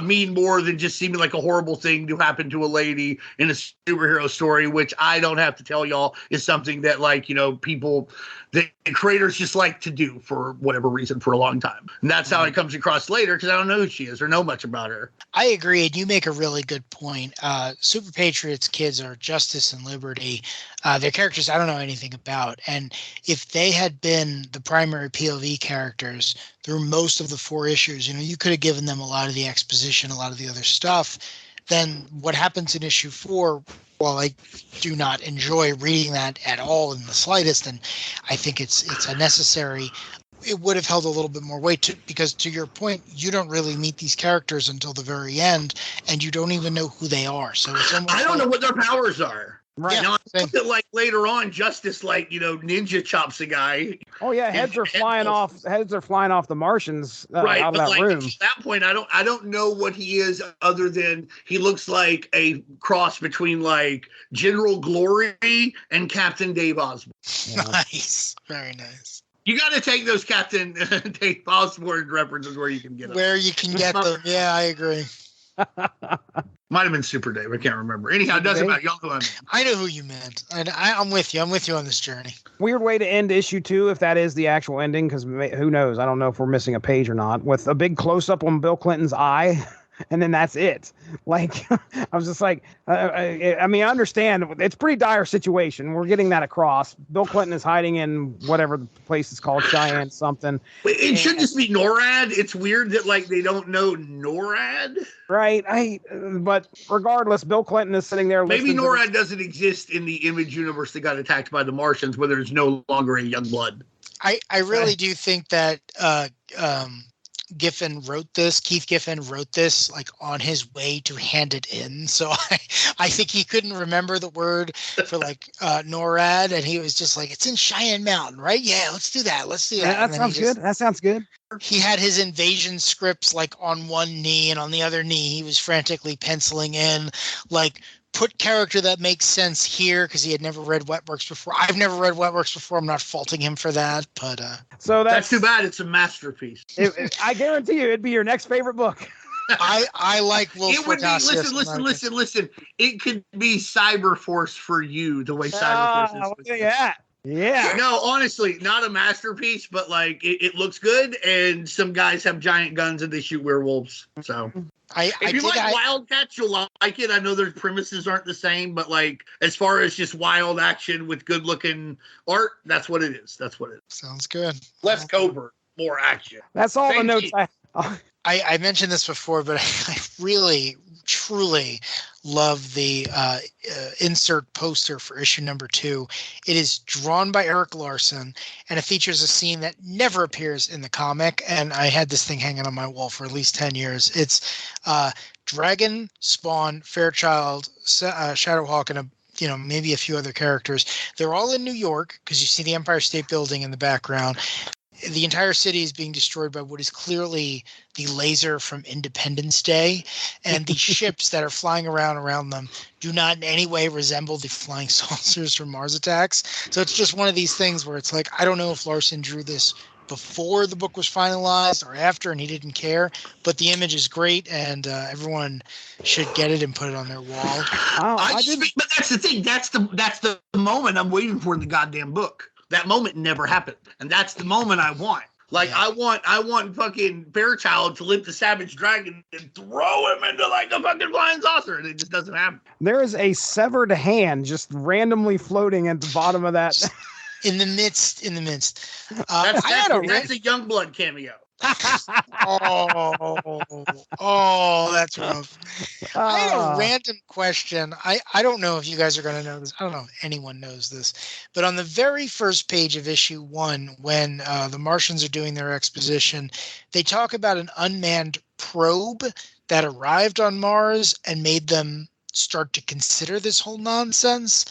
mean more than just seeming like a horrible thing to happen to a lady in a superhero story, which I don't have to tell y'all is something that, like, people, the creators just like to do for whatever reason for a long time. And that's how it comes across later, because I don't know who she is or know much about her. I agree, and you make a really good point. Super Patriots Kids are Justice and Liberty. They're characters I don't know anything about. And if they had been the primary POV characters through most of the 4 issues, you could have given them a lot of the exposition, a lot of the other stuff. Then what happens in issue 4, while I do not enjoy reading that at all in the slightest, and I think it's unnecessary, it would have held a little bit more weight because, to your point, you don't really meet these characters until the very end, and you don't even know who they are. So it's almost I don't know what their powers are. Right. Now, like later on, Justice, like, ninja chops a guy. Oh yeah, heads are flying off the Martians right, out of but, that like, room. at that point, I don't know what he is, other than he looks like a cross between, like, General Glory and Captain Dave Osborne. Yeah. Nice, very nice. You got to take those Captain Dave Osborne references where you can get them. Where you can get them. Yeah, I agree. Might have been Super Dave. I can't remember. Anyhow, it doesn't matter. Y'all know who I mean. I know who you meant. I'm with you. I'm with you on this journey. Weird way to end issue 2, if that is the actual ending, because who knows? I don't know if we're missing a page or not. With a big close-up on Bill Clinton's eye, and then that's it. Like, I was just like, I mean, I understand. It's a pretty dire situation. We're getting that across. Bill Clinton is hiding in whatever the place is called, Cheyenne something. It should just be NORAD. It's weird that, like, they don't know NORAD. Right. But regardless, Bill Clinton is sitting there. Maybe NORAD doesn't exist in the Image universe that got attacked by the Martians, where there's no longer a young blood. I really do think that Keith Giffen wrote this like on his way to hand it in. So I think he couldn't remember the word for like NORAD, and he was just like, it's in Cheyenne Mountain, right? Yeah, let's do that. Yeah, that sounds good. That sounds good. He had his invasion scripts like on one knee, and on the other knee he was frantically penciling in like, put character that makes sense here, because he had never read Wetworks before. I've never read Wetworks before. I'm not faulting him for that, but so that's too bad. It's a masterpiece. I guarantee you, it'd be your next favorite book. I like Will. It would be. Listen. It could be Cyberforce for you, the way Cyberforce is. Yeah. Yeah. No, honestly, not a masterpiece, but like it looks good, and some guys have giant guns and they shoot werewolves. So if you like Wildcats, you'll like it. I know their premises aren't the same, but like as far as just wild action with good looking art, that's what it is. That's what it is. Sounds good. Less covert, more action. That's all Same the notes team. I I mentioned this before, but I really, truly love the insert poster for issue number 2. It is drawn by Eric Larson, and it features a scene that never appears in the comic. And I had this thing hanging on my wall for at least 10 years. It's Dragon, Spawn, Fairchild, Shadowhawk, and maybe a few other characters. They're all in New York because you see the Empire State Building in the background. The entire city is being destroyed by what is clearly the laser from Independence Day, and the ships that are flying around them do not in any way resemble the flying saucers from Mars Attacks. So it's just one of these things where it's like, I don't know if Larson drew this before the book was finalized or after, and he didn't care, but the image is great, and everyone should get it and put it on their wall. But that's the thing. That's the moment I'm waiting for in the goddamn book. That moment never happened, and that's the moment I want. Like, yeah. I want fucking Fairchild to lift the Savage Dragon and throw him into like a fucking flying saucer, and it just doesn't happen. There is a severed hand just randomly floating at the bottom of that. In the midst. That's a Youngblood cameo. That's rough. I had a random question. I don't know if you guys are going to know this. I don't know if anyone knows this. But on the very first page of issue 1, when the Martians are doing their exposition, they talk about an unmanned probe that arrived on Mars and made them start to consider this whole nonsense.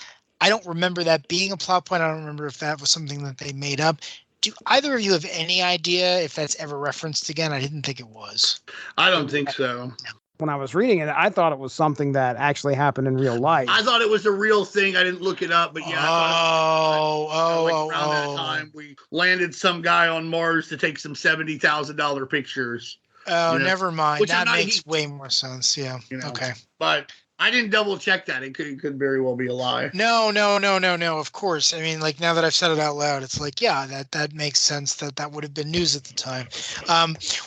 I don't remember that being a plot point. I don't remember if that was something that they made up. Do either of you have any idea if that's ever referenced again? I didn't think it was. I don't think so. When I was reading it, I thought it was something that actually happened in real life. I thought it was a real thing. I didn't look it up, but yeah. Around that time, we landed some guy on Mars to take some $70,000 pictures. Oh, never mind. That makes way more sense. Yeah. Okay. But I didn't double check that. It could very well be a lie. No. Of course. I mean, like, now that I've said it out loud, it's like, yeah, that makes sense that would have been news at the time.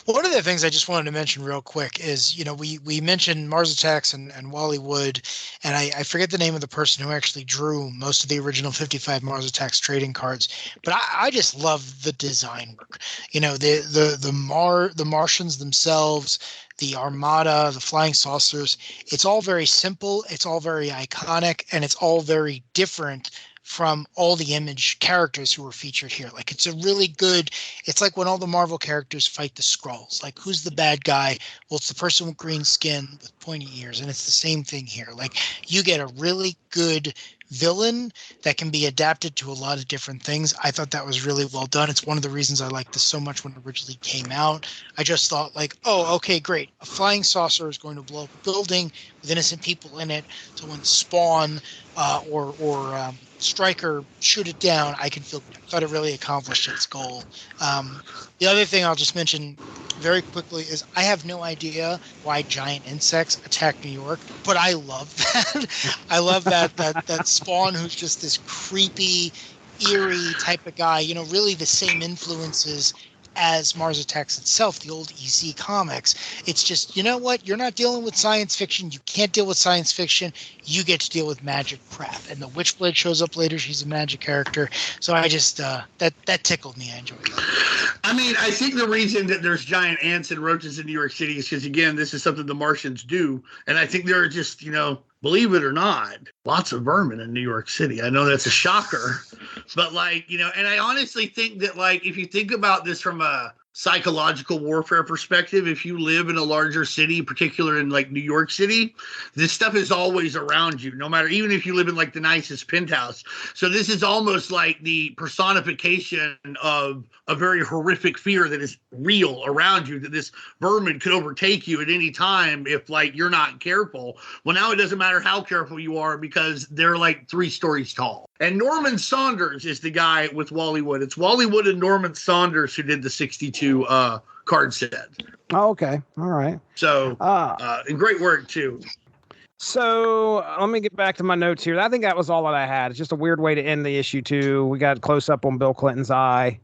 One of the things I just wanted to mention real quick is, we mentioned Mars Attacks and Wally Wood, and I forget the name of the person who actually drew most of the original 55 Mars Attacks trading cards, but I just love the design work. The Martians themselves, the armada, the flying saucers, it's all very simple, it's all very iconic, and it's all very different from all the Image characters who were featured here. Like, it's a really good, it's like when all the Marvel characters fight the Skrulls. Like, who's the bad guy? Well, it's the person with green skin with pointy ears, and it's the same thing here. Like, you get a really good villain that can be adapted to a lot of different things. I thought that was really well done. It's one of the reasons I liked this so much when it originally came out. I just thought, like, oh, okay, great. A flying saucer is going to blow up a building with innocent people in it. So when Spawn or Stryker shoot it down, I thought it really accomplished its goal. The other thing I'll just mention very quickly is I have no idea why giant insects attack New York, but I love that. I love that Spawn, who's just this creepy, eerie type of guy, really the same influences as Mars Attacks itself, the old EC comics. It's just, you know what? You're not dealing with science fiction. You can't deal with science fiction. You get to deal with magic crap. And the Witchblade shows up later. She's a magic character. So I just, that tickled me. I enjoyed that. I mean, I think the reason that there's giant ants and roaches in New York City is because, again, this is something the Martians do. And I think there are just, believe it or not, lots of vermin in New York City. I know that's a shocker, but and I honestly think that, if you think about this from a psychological warfare perspective, if you live in a larger city, particularly in New York City, this stuff is always around you, no matter, even if you live in the nicest penthouse. So this is almost like the personification of a very horrific fear that is real around you, that this vermin could overtake you at any time if you're not careful. Well, now it doesn't matter how careful you are because they're 3 stories tall. And Norman Saunders is the guy with Wally Wood. It's Wally Wood and Norman Saunders who did the 62 card set. Oh, okay. All right. So, and great work too. So let me get back to my notes here. I think that was all that I had. It's just a weird way to end the issue too. We got close up on Bill Clinton's eye.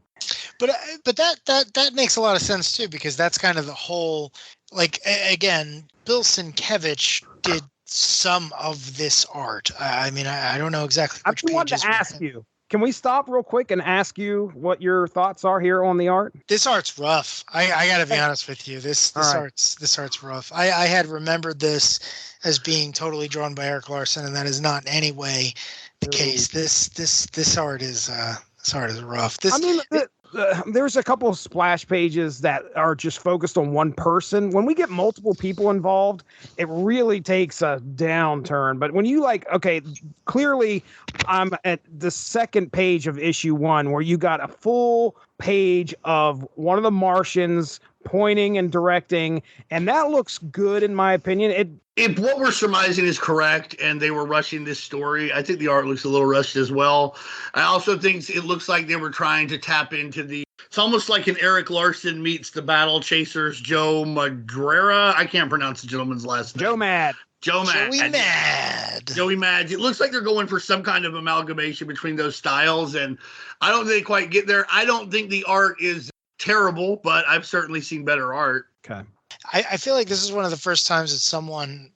But that makes a lot of sense too, because that's kind of the whole, like, again, Bill Sienkiewicz did some of this art. I mean, I don't know exactly which I wanted to ask you, can we stop real quick and ask you what your thoughts are here on the art? This art's rough. I got to be honest with you. This right. art's rough. I had remembered this as being totally drawn by Eric Larson, and that is not in any way the case. This art is rough. There's a couple of splash pages that are just focused on one person. When we get multiple people involved, it really takes a downturn. But when you clearly I'm at the second page of issue 1 where you got a full page of one of the Martians pointing and directing, and that looks good in my opinion. If what we're surmising is correct and they were rushing this story, I think the art looks a little rushed as well. I also think it looks like they were trying to tap into it's almost like an Eric Larson meets the Battle Chasers Joe Madureira. I can't pronounce the gentleman's last name. Joey Mad. Joey Mad. It looks like they're going for some kind of amalgamation between those styles, and I don't think they quite get there. I don't think the art is terrible, but I've certainly seen better art. Okay. I feel like this is one of the first times that someone,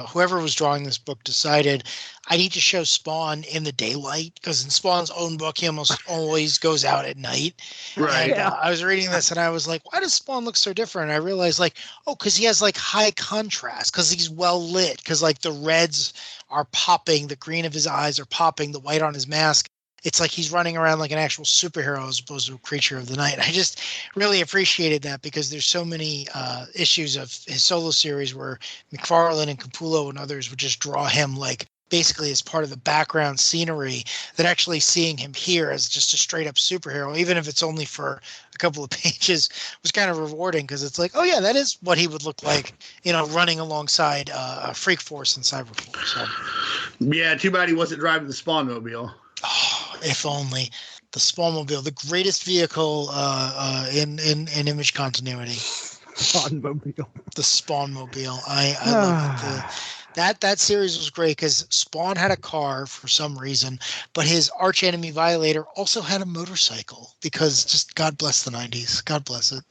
whoever was drawing this book, decided I need to show Spawn in the daylight, because in Spawn's own book, he almost always goes out at night. Right. And, I was reading this and I was like, why does Spawn look so different? And I realized, because he has high contrast, because he's well lit, because the reds are popping, the green of his eyes are popping, the white on his mask. It's like he's running around like an actual superhero as opposed to a creature of the night. I just really appreciated that, because there's so many issues of his solo series where McFarlane and Capullo and others would just draw him basically as part of the background scenery, that actually seeing him here as just a straight up superhero, even if it's only for a couple of pages, was kind of rewarding, because it's oh yeah, that is what he would look like, running alongside Freak Force and Cyberforce. So. Yeah, too bad he wasn't driving the Spawn mobile. Oh, if only. The Spawnmobile, the greatest vehicle in image continuity. Spawnmobile. The Spawnmobile. I love it. That series was great, because Spawn had a car for some reason, but his arch enemy Violator also had a motorcycle, because just God bless the 90s. God bless it.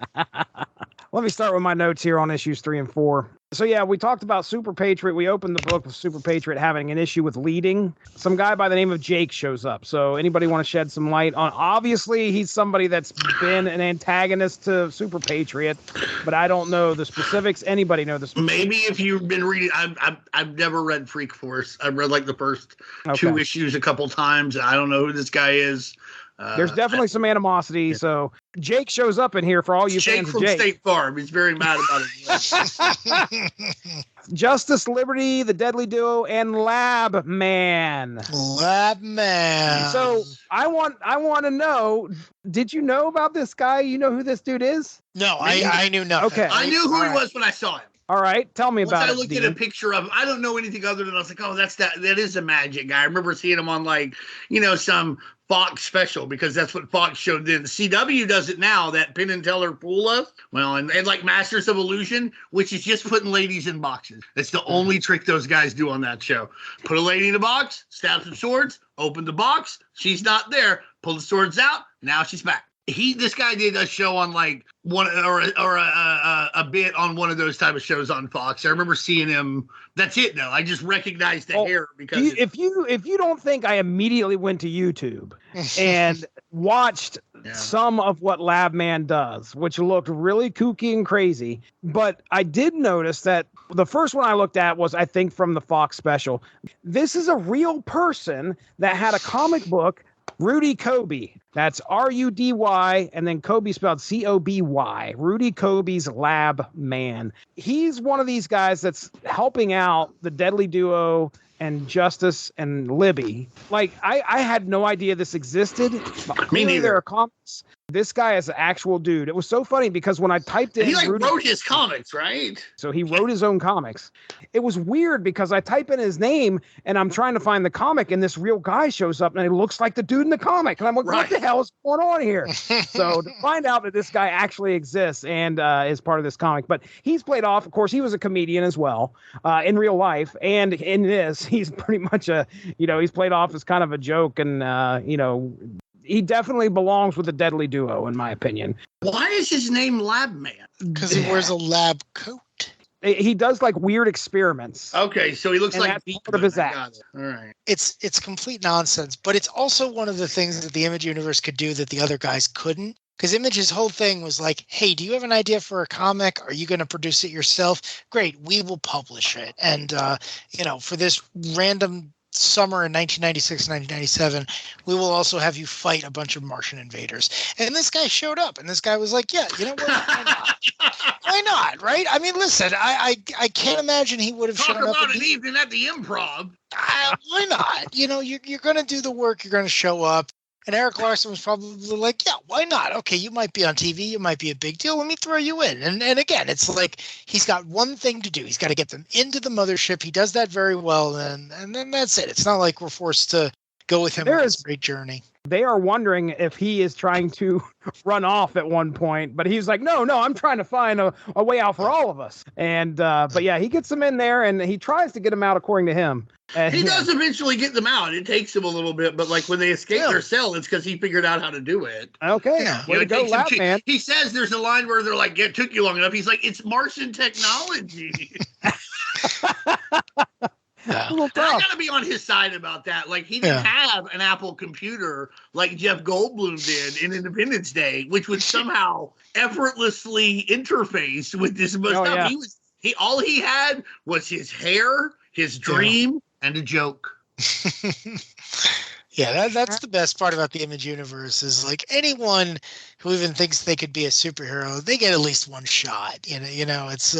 Let me start with my notes here on issues 3 and 4. So yeah, we talked about Super Patriot. We opened the book with Super Patriot having an issue with leading. Some guy by the name of Jake shows up. So anybody want to shed some light on? Obviously, he's somebody that's been an antagonist to Super Patriot, but I don't know the specifics. Anybody know the specifics? Maybe if you've been reading, I've never read Freak Force. I've read the first 2 issues a couple times. I don't know who this guy is. There's definitely some animosity. Yeah. So Jake shows up in here for all you fans of Jake. Jake from State Farm. He's very mad about it. Justice, Liberty, the Deadly Duo, and Lab Man. So I want to know, did you know about this guy? You know who this dude is? No, I knew nothing. Okay. I knew who he was when I saw him. All right, tell me about it. Once I looked at a picture of him, I don't know anything other than I was like, oh, that is a magic guy. I remember seeing him on some Fox special, because that's what Fox showed then. The CW does it now, that Penn and Teller Pula. Well, and Masters of Illusion, which is just putting ladies in boxes. That's the only trick those guys do on that show. Put a lady in a box, stab some swords, open the box, she's not there, pull the swords out, now she's back. This guy did a show on one or a bit on one of those type of shows on Fox. I remember seeing him. That's it though. I just recognized the hair, because if you don't think I immediately went to YouTube and watched some of what Lab Man does, which looked really kooky and crazy, but I did notice that the first one I looked at was, I think, from the Fox special. This is a real person that had a comic book. Rudy Kobe. That's Rudy, and then Kobe spelled Coby. Rudy Kobe's Lab Man. He's one of these guys that's helping out the Deadly Duo and Justice and Libby. I had no idea this existed. Me neither. There are comics. This guy is an actual dude. It was so funny because when I typed in, he like wrote his comics, right? So he wrote his own comics. It was weird because I type in his name and I'm trying to find the comic, and this real guy shows up and he looks like the dude in the comic, and I'm like, what the hell is going on here? So to find out that this guy actually exists and is part of this comic, but he's played off. Of course, he was a comedian as well in real life, and in this, he's pretty much he's played off as kind of a joke, and he definitely belongs with the Deadly Duo, in my opinion. Why is his name Lab Man? Because he wears a lab coat. He does like weird experiments. Okay, so he looks like that's part of his act. All right. It's complete nonsense, but it's also one of the things that the Image universe could do that the other guys couldn't. Because Image's whole thing was like, hey, do you have an idea for a comic? Are you going to produce it yourself? Great, we will publish it. And, for this random summer in 1996, 1997, we will also have you fight a bunch of Martian invaders. And this guy showed up, and this guy was like, yeah, you know what? Why not? Why not, right? I mean, listen, I can't imagine he would have shown up. Talk about an evening at the Improv. Why not? You're going to do the work. You're going to show up. And Eric Larson was probably like, yeah, why not? Okay, you might be on TV. You might be a big deal. Let me throw you in. And again, it's like he's got one thing to do. He's got to get them into the mothership. He does that very well. And then that's it. It's not like we're forced to go with him on this great journey. They are wondering if he is trying to run off at one point, but he's like, no, I'm trying to find a way out for all of us. And but yeah, he gets them in there, and he tries to get them out according to him. He does eventually get them out. It takes him a little bit, but like when they escape their cell, it's because he figured out how to do it. Okay, way to go, Lab Man. He says there's a line where they're like, "It took you long enough." He's like, "It's Martian technology." I gotta be on his side about that. Like, he didn't have an Apple computer like Jeff Goldblum did in Independence Day, which would somehow effortlessly interface with this stuff. Yeah. All he had was his hair, his dream, and a joke. Yeah, that's the best part about the Image universe is like anyone who even thinks they could be a superhero, they get at least one shot. It's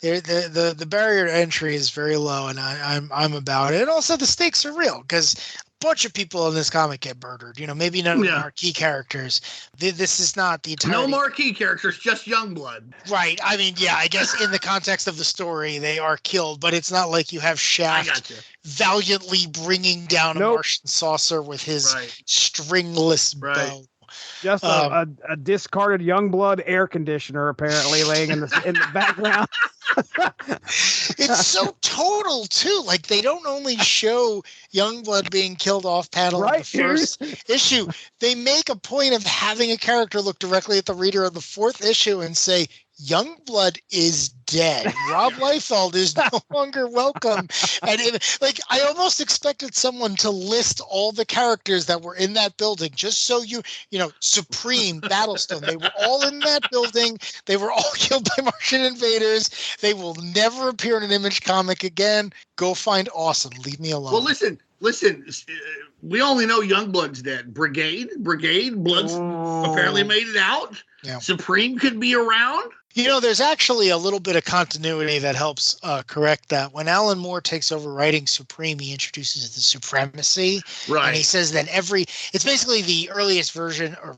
the barrier to entry is very low, and I'm about it. And also the stakes are real because a bunch of people in this comic get murdered. Maybe none of the marquee characters. This is not the entire. No marquee characters, just Youngblood. Right. I mean, yeah. I guess in the context of the story, they are killed, but it's not like you have Shaft valiantly bringing down a Martian saucer with his stringless bow. Just a discarded Youngblood air conditioner apparently laying in the background. It's so total too. Like they don't only show Youngblood being killed off panel in the first issue. They make a point of having a character look directly at the reader of the fourth issue and say, Youngblood is dead. Rob Liefeld is no longer welcome. And I almost expected someone to list all the characters that were in that building, just so Supreme, Battlestone, they were all in that building. They were all killed by Martian invaders. They will never appear in an Image comic again. Go find Awesome. Leave me alone. Well, listen. We only know Youngblood's dead. Brigade, Blood's apparently made it out. Yeah. Supreme could be around. There's actually a little bit of continuity that helps correct that. When Alan Moore takes over writing Supreme, he introduces the Supremacy. Right. And he says that it's basically the earliest version or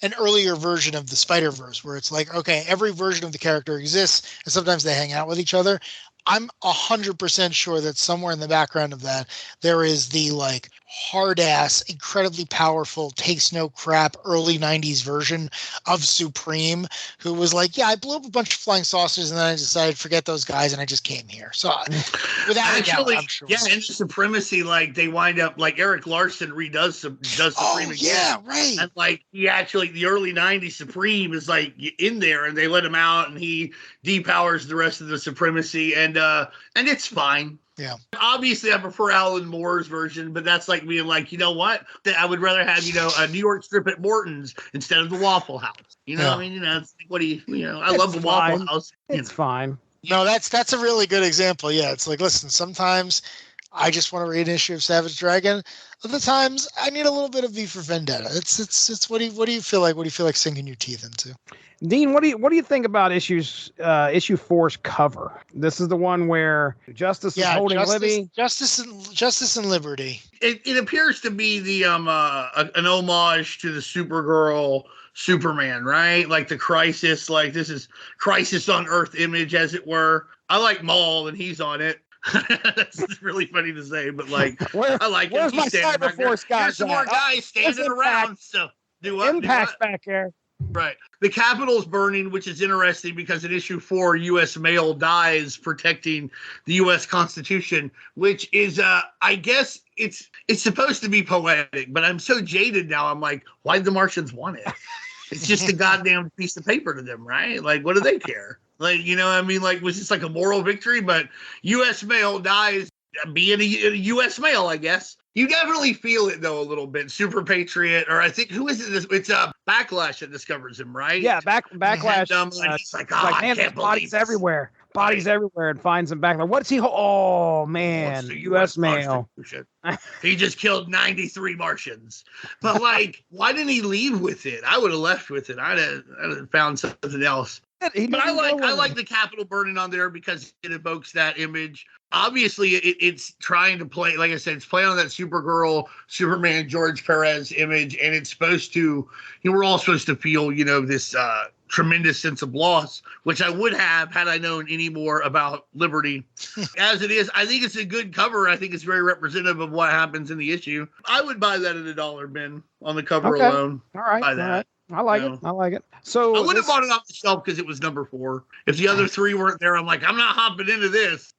an earlier version of the Spider-Verse, where it's like, okay, every version of the character exists, and sometimes they hang out with each other. I'm 100% sure that somewhere in the background of that, there is the hard-ass, incredibly powerful, takes no crap early 90s version of Supreme, who was like, yeah, I blew up a bunch of flying saucers and then I decided forget those guys and I just came here. So without actually, I'm sure in Supremacy, they wind up Eric Larson does Supreme again. Yeah, right. And he actually, the early 90s Supreme is in there and they let him out and he depowers the rest of the Supremacy and it's fine. Yeah. Obviously, I prefer Alan Moore's version, but that's like being you know what? I would rather have, a New York strip at Morton's instead of the Waffle House. I mean? It's what do you, I love the Waffle House. It's fine. No, that's a really good example. Yeah. It's listen, sometimes I just want to read an issue of Savage Dragon. Other times I need a little bit of V for Vendetta. It's what do you feel like? What do you feel like sinking your teeth into? Dean, what do you think about issue 4's cover? This is the one where Justice is holding Libby. Justice and Liberty. It appears to be the an homage to the Supergirl Superman, right? Like the Crisis, like this is Crisis on Earth image, as it were. I like Maul, and he's on it. That's really funny to say, but like, I like him. Where's He's my standing back there. Cyberforce guy? There's some more guys standing around. So do what? Impact's back there. Right. The Capitol's burning, which is interesting because in issue 4, U.S. mail dies protecting the U.S. Constitution, which is, I guess it's supposed to be poetic, but I'm so jaded now. I'm like, why did the Martians want it? It's just a goddamn piece of paper to them, right? Like, what do they care? Like, you know, I mean, like, was this like a moral victory? But U.S. mail dies being a U.S. mail, I guess. You definitely feel it, though, a little bit. Super Patriot, or I think, who is it? It's Backlash that discovers him, right? Yeah, Backlash. And he's like, I man, can't believe bodies this. everywhere. Bodies everywhere, and finds him back. Like, what's he? Oh, man. The U.S. mail. He just killed 93 Martians. But, like, why didn't he leave with it? I would have left with it. I'd have found something else. But I like the Capitol burning on there because it evokes that image. Obviously, it's trying to play, like I said, it's playing on that Supergirl, Superman, George Perez image, and it's supposed to, we're all supposed to feel, this tremendous sense of loss, which I would have had I known any more about Liberty. As it is, I think it's a good cover. I think it's very representative of what happens in the issue. I would buy that at $1, Ben, on the cover alone. All right. Buy that. All right. I like it. I like it. So I would have bought it off the shelf because it was number 4. If the other 3 weren't there, I'm like, I'm not hopping into this.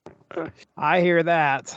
I hear that.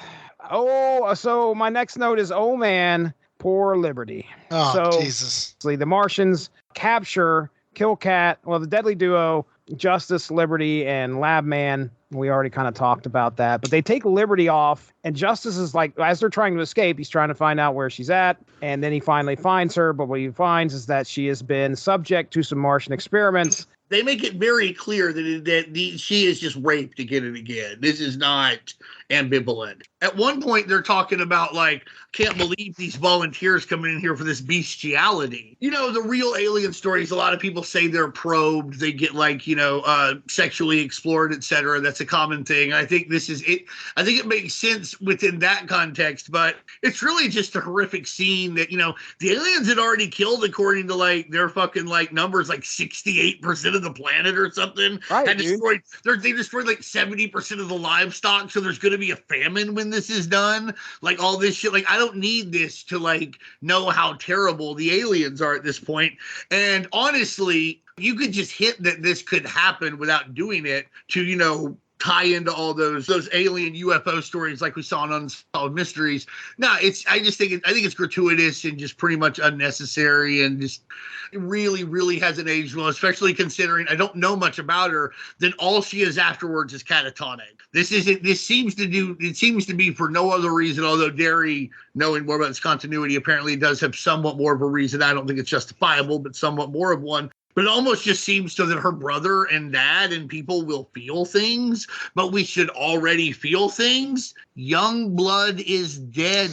Oh, so my next note is, oh man, poor Liberty. Oh, so, Jesus. The Martians capture Killcat, well, the deadly duo, Justice, Liberty, and Labman. We already kind of talked about that, but they take Liberty off, and Justice is like, as they're trying to escape, he's trying to find out where she's at, and then he finally finds her, but what he finds is that she has been subject to some Martian experiments. They make it very clear that she is just raped again and again. This is not ambivalent. At one point, they're talking about, like, can't believe these volunteers coming in here for this bestiality. The real alien stories, a lot of people say they're probed. They get, like, sexually explored, etc. That's a common thing. I think this is it. I think it makes sense within that context, but it's really just a horrific scene that, the aliens had already killed, according to, like, their fucking, like, numbers, like 68% of the planet or something. Right, and they destroyed like 70% of the livestock, so there's going to be a famine when this is done. Like, all this shit. Like, I don't need this to, like, know how terrible the aliens are at this point. And honestly, you could just hint that this could happen without doing it to, tie into all those alien UFO stories like we saw in Unsolved Mysteries. No, I think it's gratuitous and just pretty much unnecessary, and just it really, really hasn't aged well, especially considering I don't know much about her. Then all she is afterwards is catatonic. It seems to be for no other reason, although Darry, knowing more about its continuity, apparently does have somewhat more of a reason. I don't think it's justifiable, but somewhat more of one. But it almost just seems so that her brother and dad and people will feel things, but we should already feel things. Young blood is dead.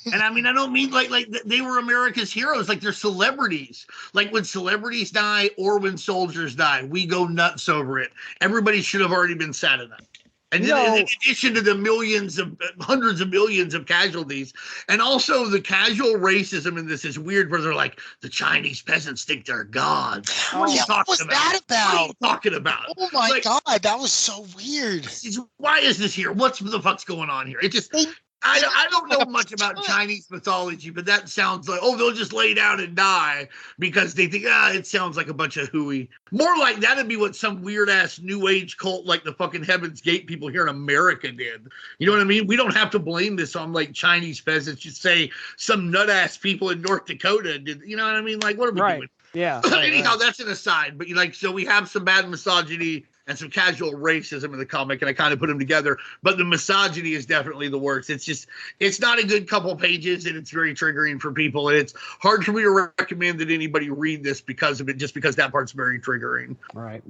And I mean, I don't mean like they were America's heroes. Like, they're celebrities. Like, when celebrities die or when soldiers die, we go nuts over it. Everybody should have already been sad enough. And then in addition to the hundreds of millions of casualties, and also the casual racism in this is weird, where they're like, the Chinese peasants think they're gods. What was that about? What are you talking about? Oh my God, that was so weird. Why is this here? What the fuck's going on here? It just... I don't know much about Chinese mythology, but that sounds like, they'll just lay down and die because they think, it sounds like a bunch of hooey. More like that'd be what some weird-ass New Age cult like the fucking Heaven's Gate people here in America did. You know what I mean? We don't have to blame this on, like, Chinese peasants. Just say some nut-ass people in North Dakota did. You know what I mean? Like, what are we doing? Yeah. Anyhow, that's an aside. But, so we have some bad misogyny and some casual racism in the comic, and I kind of put them together. But the misogyny is definitely the worst. It's not a good couple pages, and it's very triggering for people. And it's hard for me to recommend that anybody read this because of it, just because that part's very triggering. All right.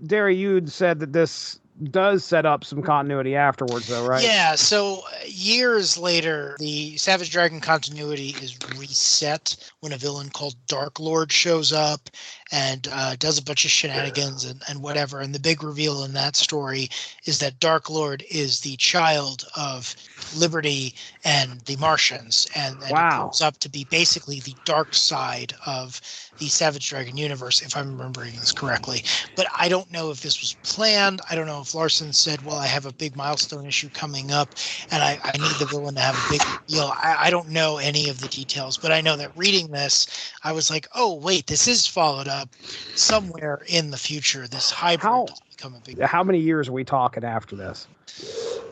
Darry, you'd said that this does set up some continuity afterwards, though, right? Yeah, so years later, the Savage Dragon continuity is reset when a villain called Dark Lord shows up, and does a bunch of shenanigans and whatever. And the big reveal in that story is that Dark Lord is the child of Liberty and the Martians, and it grows up to be basically the dark side of the Savage Dragon universe, if I'm remembering this correctly. But I don't know if this was planned. I don't know if Larson said, well, I have a big milestone issue coming up and I need the villain to have a big deal. I don't know any of the details, but I know that reading this, I was like, oh, wait, this is followed up somewhere in the future. This hybrid has become a big deal. How many years are we talking after this?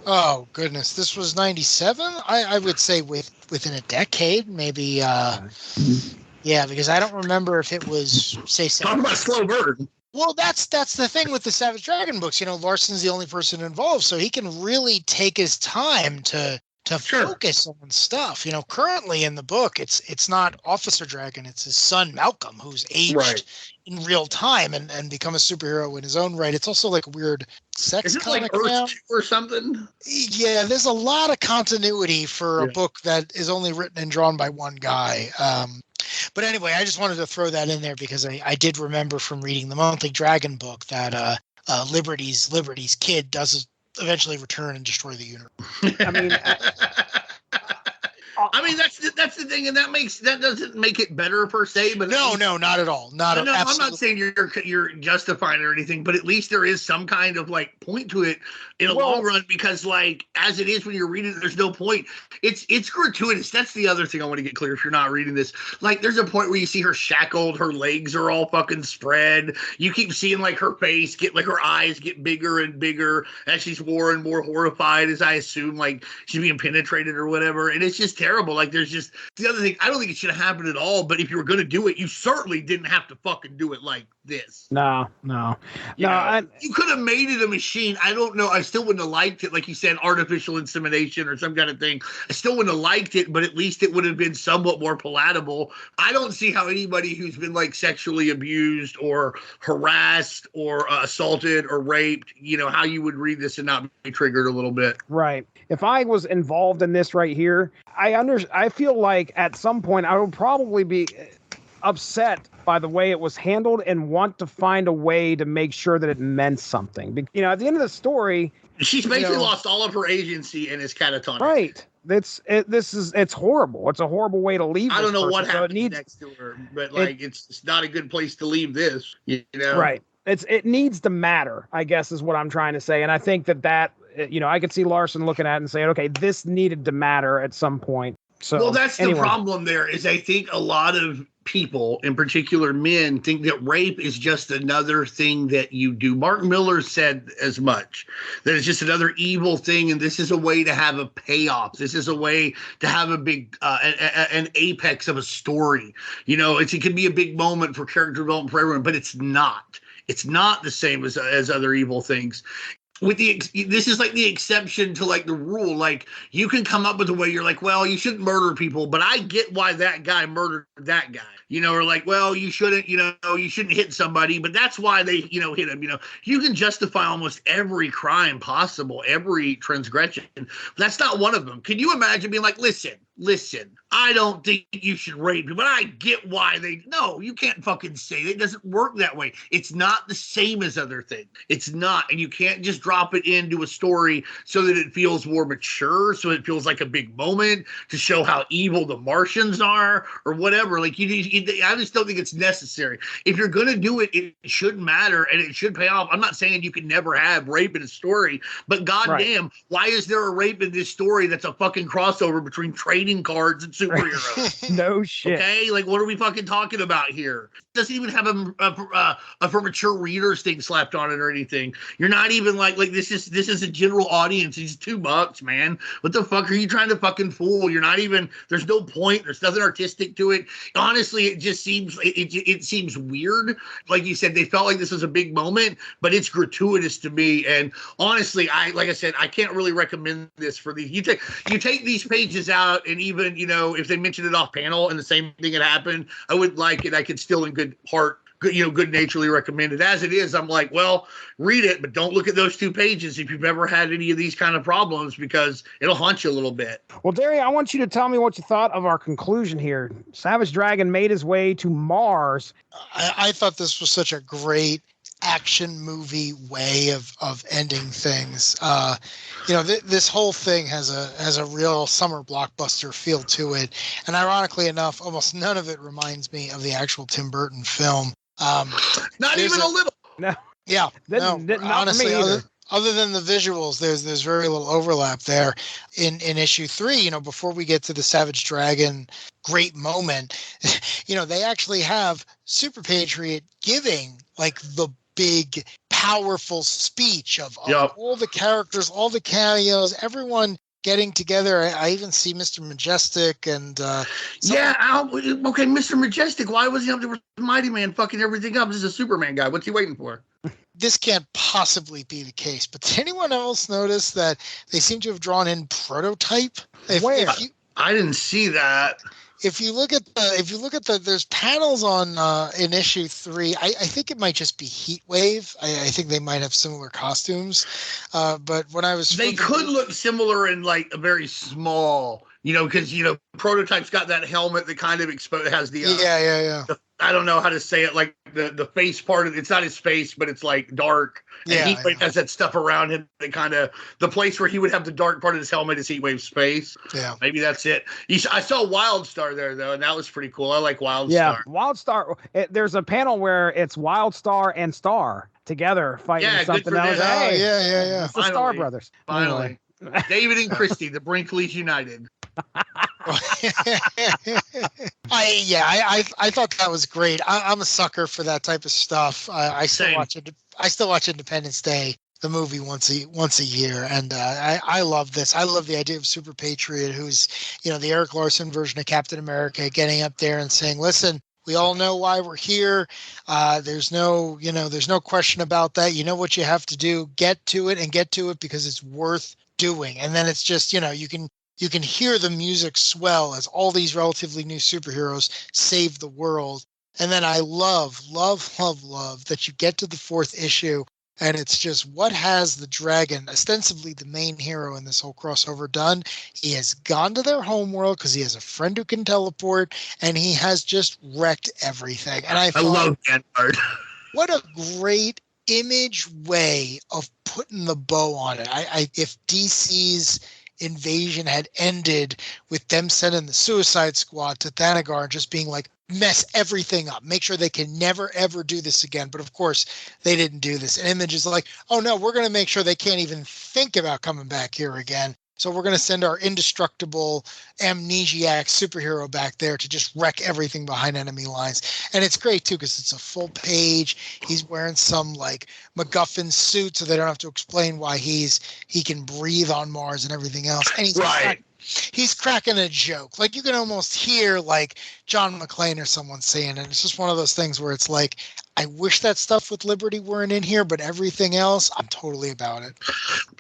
Oh, goodness. This was 97? I would say within a decade, maybe. Yeah, because I don't remember if it was, say, talking about slow burn. Well, that's the thing with the Savage Dragon books. You know, Larson's the only person involved, so he can really take his time to focus on stuff. You know, currently in the book, it's not Officer Dragon, it's his son Malcolm, who's aged in real time and become a superhero in his own right. It's also like a weird sex comic like Earth now 2 or something. Yeah, there's a lot of continuity for a book that is only written and drawn by one guy. But anyway, I just wanted to throw that in there because I did remember from reading the Monthly Dragon book that Liberty's kid does eventually return and destroy the universe. I mean, that's the thing, and that doesn't make it better per se. But no, not at all. I'm not saying you're justifying it or anything, but at least there is some kind of like point to it in a long run, because like as it is when you're reading it, there's no point. It's gratuitous. That's the other thing I want to get clear. If you're not reading this, like there's a point where you see her shackled, her legs are all fucking spread. You keep seeing like her face get, like her eyes get bigger and bigger as she's more and more horrified, as I assume like she's being penetrated or whatever, and it's just terrible. Like there's just the other thing. I don't think it should have happened at all. But if you were going to do it, you certainly didn't have to fucking do it like this. No. You could have made it a machine. I don't know. I still wouldn't have liked it. Like you said, artificial insemination or some kind of thing. I still wouldn't have liked it, but at least it would have been somewhat more palatable. I don't see how anybody who's been like sexually abused or harassed or assaulted or raped, you know, how you would read this and not be triggered a little bit. Right. If I was involved in this right here, I feel like at some point I would probably be upset by the way it was handled and want to find a way to make sure that it meant something. You know, at the end of the story, she's basically lost all of her agency and is catatonic. Right. It's horrible. It's a horrible way to leave. I don't know person. what happens next to her, but like it's not a good place to leave this. You know, right? It needs to matter, I guess, is what I'm trying to say. And I think that you know, I could see Larson looking at it and saying, okay, this needed to matter at some point. So, well, that's the problem there is I think a lot of people, in particular men, think that rape is just another thing that you do. Mark Miller said as much, that it's just another evil thing, and this is a way to have a payoff. This is a way to have a big, an apex of a story. You know, it can be a big moment for character development for everyone, but it's not. It's not the same as other evil things. This is like the exception to like the rule. Like you can come up with a way you're like, well, you shouldn't murder people, but I get why that guy murdered that guy, you know, or like, well, you shouldn't hit somebody, but that's why they, you know, hit him. You know, you can justify almost every crime possible, every transgression. That's not one of them. Can you imagine being like, listen, I don't think you should rape me, but I get why no, you can't fucking say it. It doesn't work that way. It's not the same as other things. It's not. And you can't just drop it into a story so that it feels more mature, so it feels like a big moment to show how evil the Martians are or whatever. Like I just don't think it's necessary. If you're going to do it, it should matter and it should pay off. I'm not saying you can never have rape in a story, but goddamn, why is there a rape in this story that's a fucking crossover between trading cards and superheroes? No shit. Okay, like what are we fucking talking about here? It doesn't even have a for mature readers thing slapped on it or anything. You're not even like this is a general audience. It's $2, man. What the fuck are you trying to fucking fool? You're not even. There's no point. There's nothing artistic to it. Honestly, it just seems it seems weird. Like you said, they felt like this was a big moment, but it's gratuitous to me. And honestly, like I said, I can't really recommend this for these. You take these pages out, and even, you know, if they mentioned it off panel and the same thing had happened, I would like it. I could still in good heart good naturally recommended. As it is, I'm like, well, read it, but don't look at those 2 pages if you've ever had any of these kind of problems, because it'll haunt you a little bit. Well, Darry, I want you to tell me what you thought of our conclusion here. Savage Dragon made his way to Mars. I thought this was such a great action movie way of ending things. This whole thing has a real summer blockbuster feel to it, and ironically enough, almost none of it reminds me of the actual Tim Burton film. Not even a little. No. Yeah, honestly, other than the visuals, there's very little overlap there. In issue 3, before we get to the Savage Dragon great moment, they actually have Super Patriot giving like the big, powerful speech of all the characters, all the cameos, everyone getting together. I even see Mr. Majestic and okay, Mr. Majestic. Why was he up there with Mighty Man fucking everything up? This is a Superman guy. What's he waiting for? This can't possibly be the case. But did anyone else notice that they seem to have drawn in Prototype? I didn't see that. If you look at the there's panels on in issue 3. I think it might just be Heatwave. I think they might have similar costumes. But when I was they could look similar in like a very small, because Prototype's got that helmet that kind of has the the, I don't know how to say it, like the face part of it's not his face, but it's like dark. And Heatwave has that stuff around him that kind of the place where he would have the dark part of his helmet is Heatwave's face. Yeah. Maybe that's it. I saw Wildstar there though, and that was pretty cool. I like Wildstar. Yeah, Wildstar. There's a panel where it's Wildstar and Star together fighting something else. Hey, yeah. It's the Star Brothers. Finally. Anyway. David and Christy, the Brinkleys United. I thought that was great. I'm a sucker for that type of stuff. I still watch it. I still watch Independence Day, the movie, once a year, and I love this. I love the idea of Super Patriot, who's the Eric Larson version of Captain America, getting up there and saying, "Listen, we all know why we're here. There's no question about that. You know what you have to do. Get to it because it's worth doing." And then it's just you can hear the music swell as all these relatively new superheroes save the world. And then I love that you get to the 4th issue and it's just, what has the dragon, ostensibly the main hero in this whole crossover, done? He has gone to their homeworld because he has a friend who can teleport, and he has just wrecked everything. And I love that part. What a great image way of putting the bow on it. If DC's invasion had ended with them sending the Suicide Squad to Thanagar and just being like, mess everything up, make sure they can never ever do this again, but of course they didn't do this. And Image is like, oh no, we're going to make sure they can't even think about coming back here again, so we're going to send our indestructible amnesiac superhero back there to just wreck everything behind enemy lines. And it's great too because it's a full page. He's wearing some like MacGuffin suit so they don't have to explain why he can breathe on Mars and everything else. And he's cracking a joke. Like you can almost hear like John McClane or someone saying it. It's just one of those things where it's like, I wish that stuff with Liberty weren't in here, but everything else, I'm totally about it.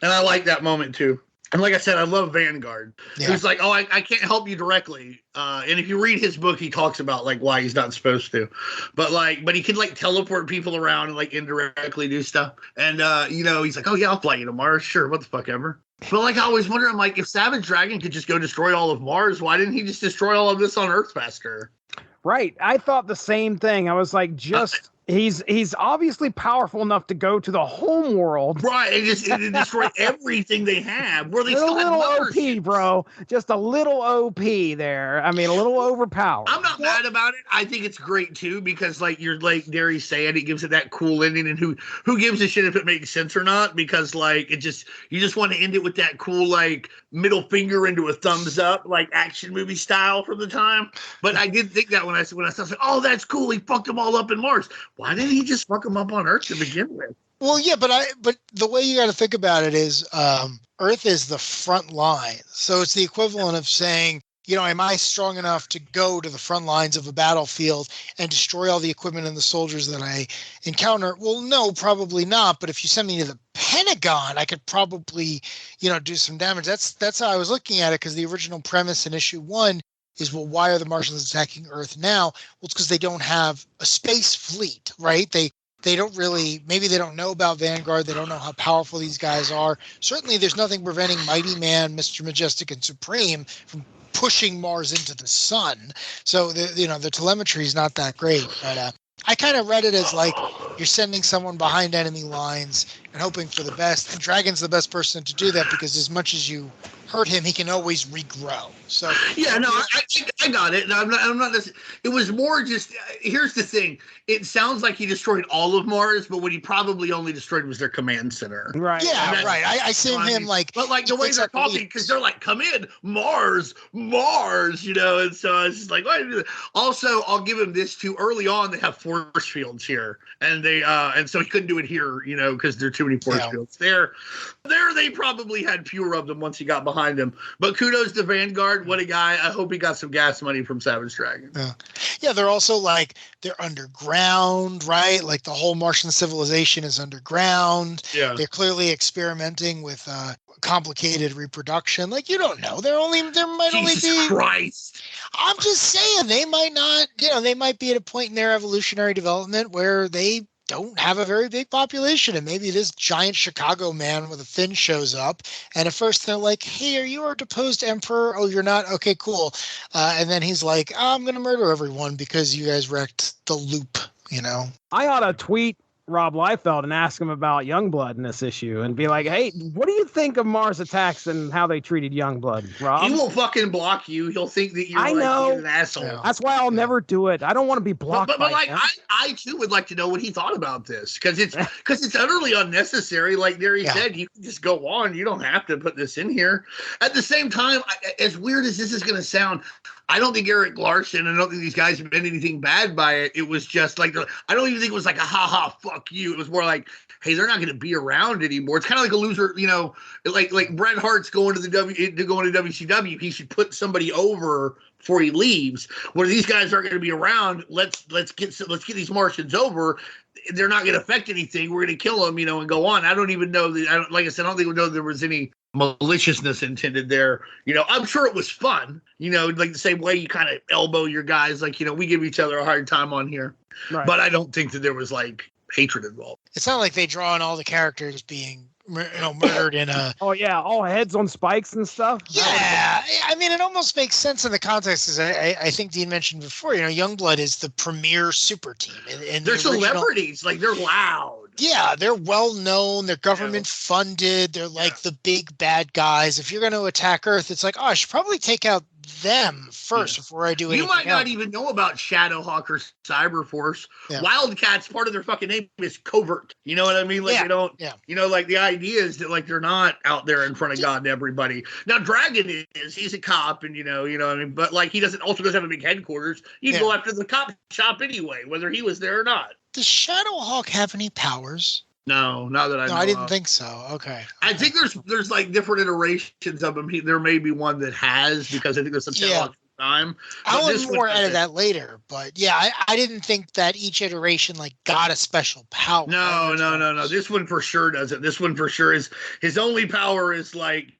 And I like that moment too. And like I said, I love Vanguard. Yeah. He's like, oh, I can't help you directly. And if you read his book, he talks about like why he's not supposed to, but he can like teleport people around and like indirectly do stuff. And he's like, oh yeah, I'll fly you to Mars. Sure, what the fuck ever. But like I always wonder, I'm like, if Savage Dragon could just go destroy all of Mars, why didn't he just destroy all of this on Earth faster? Right. I thought the same thing. I was like, he's obviously powerful enough to go to the home world. Right. And just destroy everything they have. Where they still a little OP, bro. Just a little OP there. I mean, a little overpowered. I'm not mad about it. I think it's great too, because like you're like Darry saying, it gives it that cool ending, and who gives a shit if it makes sense or not? Because like you just want to end it with that cool like middle finger into a thumbs up, like action movie style from the time. But I did think that when I saw like, oh, that's cool. He fucked them all up in Mars. Why didn't he just fuck them up on Earth to begin with? Well, yeah, but the way you got to think about it is Earth is the front line. So it's the equivalent of saying, am I strong enough to go to the front lines of a battlefield and destroy all the equipment and the soldiers that I encounter? Well, no, probably not. But if you send me to the Pentagon, I could probably, do some damage. That's how I was looking at it, because the original premise in issue 1 is, well, why are the Martians attacking Earth now? Well, it's because they don't have a space fleet, right? They don't really, maybe they don't know about Vanguard. They don't know how powerful these guys are. Certainly there's nothing preventing Mighty Man, Mr. Majestic, and Supreme from pushing Mars into the sun. So the telemetry is not that great. But I kind of read it as like you're sending someone behind enemy lines and hoping for the best. And Dragon's the best person to do that because as much as you hurt him, he can always regrow. So yeah, no, I got it. No, I'm not. It was more just. Here's the thing. It sounds like he destroyed all of Mars, but what he probably only destroyed was their command center. Right. Yeah, right. I see him like, but like the way they're talking, because they're like, "Come in, Mars, Mars," and so it's just like, why do that? Also, I'll give him this too. Early on, they have force fields here, and and so he couldn't do it here, because there are too many force fields there. They probably had fewer of them once he got behind him. But kudos to Vanguard. What a guy. I hope he got some gas money from Savage Dragon. Yeah, they're also like, they're underground, right? Like the whole Martian civilization is underground. Yeah. They're clearly experimenting with complicated reproduction. Like, you don't know. There might only be. Jesus Christ. I'm just saying, they might not, they might be at a point in their evolutionary development where they don't have a very big population, and maybe this giant Chicago man with a fin shows up, and at first they're like, "Hey, are you our deposed emperor?" "Oh, you're not? Okay, cool." And then he's like, "I'm gonna murder everyone because you guys wrecked the loop." I ought to tweet Rob Liefeld and ask him about Youngblood in this issue and be like, "Hey, what do you think of Mars Attacks and how they treated Youngblood, Rob?" He will fucking block you. He'll think that you're being an asshole. Yeah. That's why I'll never do it. I don't want to be blocked. But like, I too would like to know what he thought about this, because it's utterly unnecessary. Like Darry said, you can just go on. You don't have to put this in here. At the same time, as weird as this is going to sound, I don't think Eric Larson, I don't think these guys meant anything bad by it. It was just like, I don't even think it was like a ha fuck you. It was more like, hey, they're not going to be around anymore. It's kind of like a loser, like Bret Hart's going to WCW. He should put somebody over before he leaves. Where these guys aren't going to be around, let's get these Martians over. They're not going to affect anything. We're going to kill them, and go on. I don't even know that. Like I said, I don't think we know there was any maliciousness intended there. I'm sure it was fun. Like the same way you kind of elbow your guys, like, we give each other a hard time on here. Right. But I don't think that there was like hatred involved. It's not like they draw on all the characters being murdered in a all heads on spikes and stuff. I mean, it almost makes sense in the context, as I think Dean mentioned before. Youngblood is the premier super team, and they're celebrities. Like, they're loud. Yeah, they're well known. They're government funded. They're like the big bad guys. If you're going to attack Earth, it's like, I should probably take out them first before I do anything. You might not even know about Shadowhawk or Cyberforce. Wildcats, part of their fucking name is covert. You know what I mean? Like, they don't. Like, the idea is that, like, they're not out there in front of God and everybody. Now, Dragon is. He's a cop, and you know what I mean. But like, he doesn't have a big headquarters. He'd go after the cop shop anyway, whether he was there or not. Does Shadowhawk have any powers? No, not that I know. I didn't think so. Okay. I think there's like different iterations of him. There may be one that has, because I think there's some Shadowhawk time. I'll learn more out of that later, but I didn't think that each iteration like got a special power. No. This one for sure doesn't. This one for sure is his only power is like,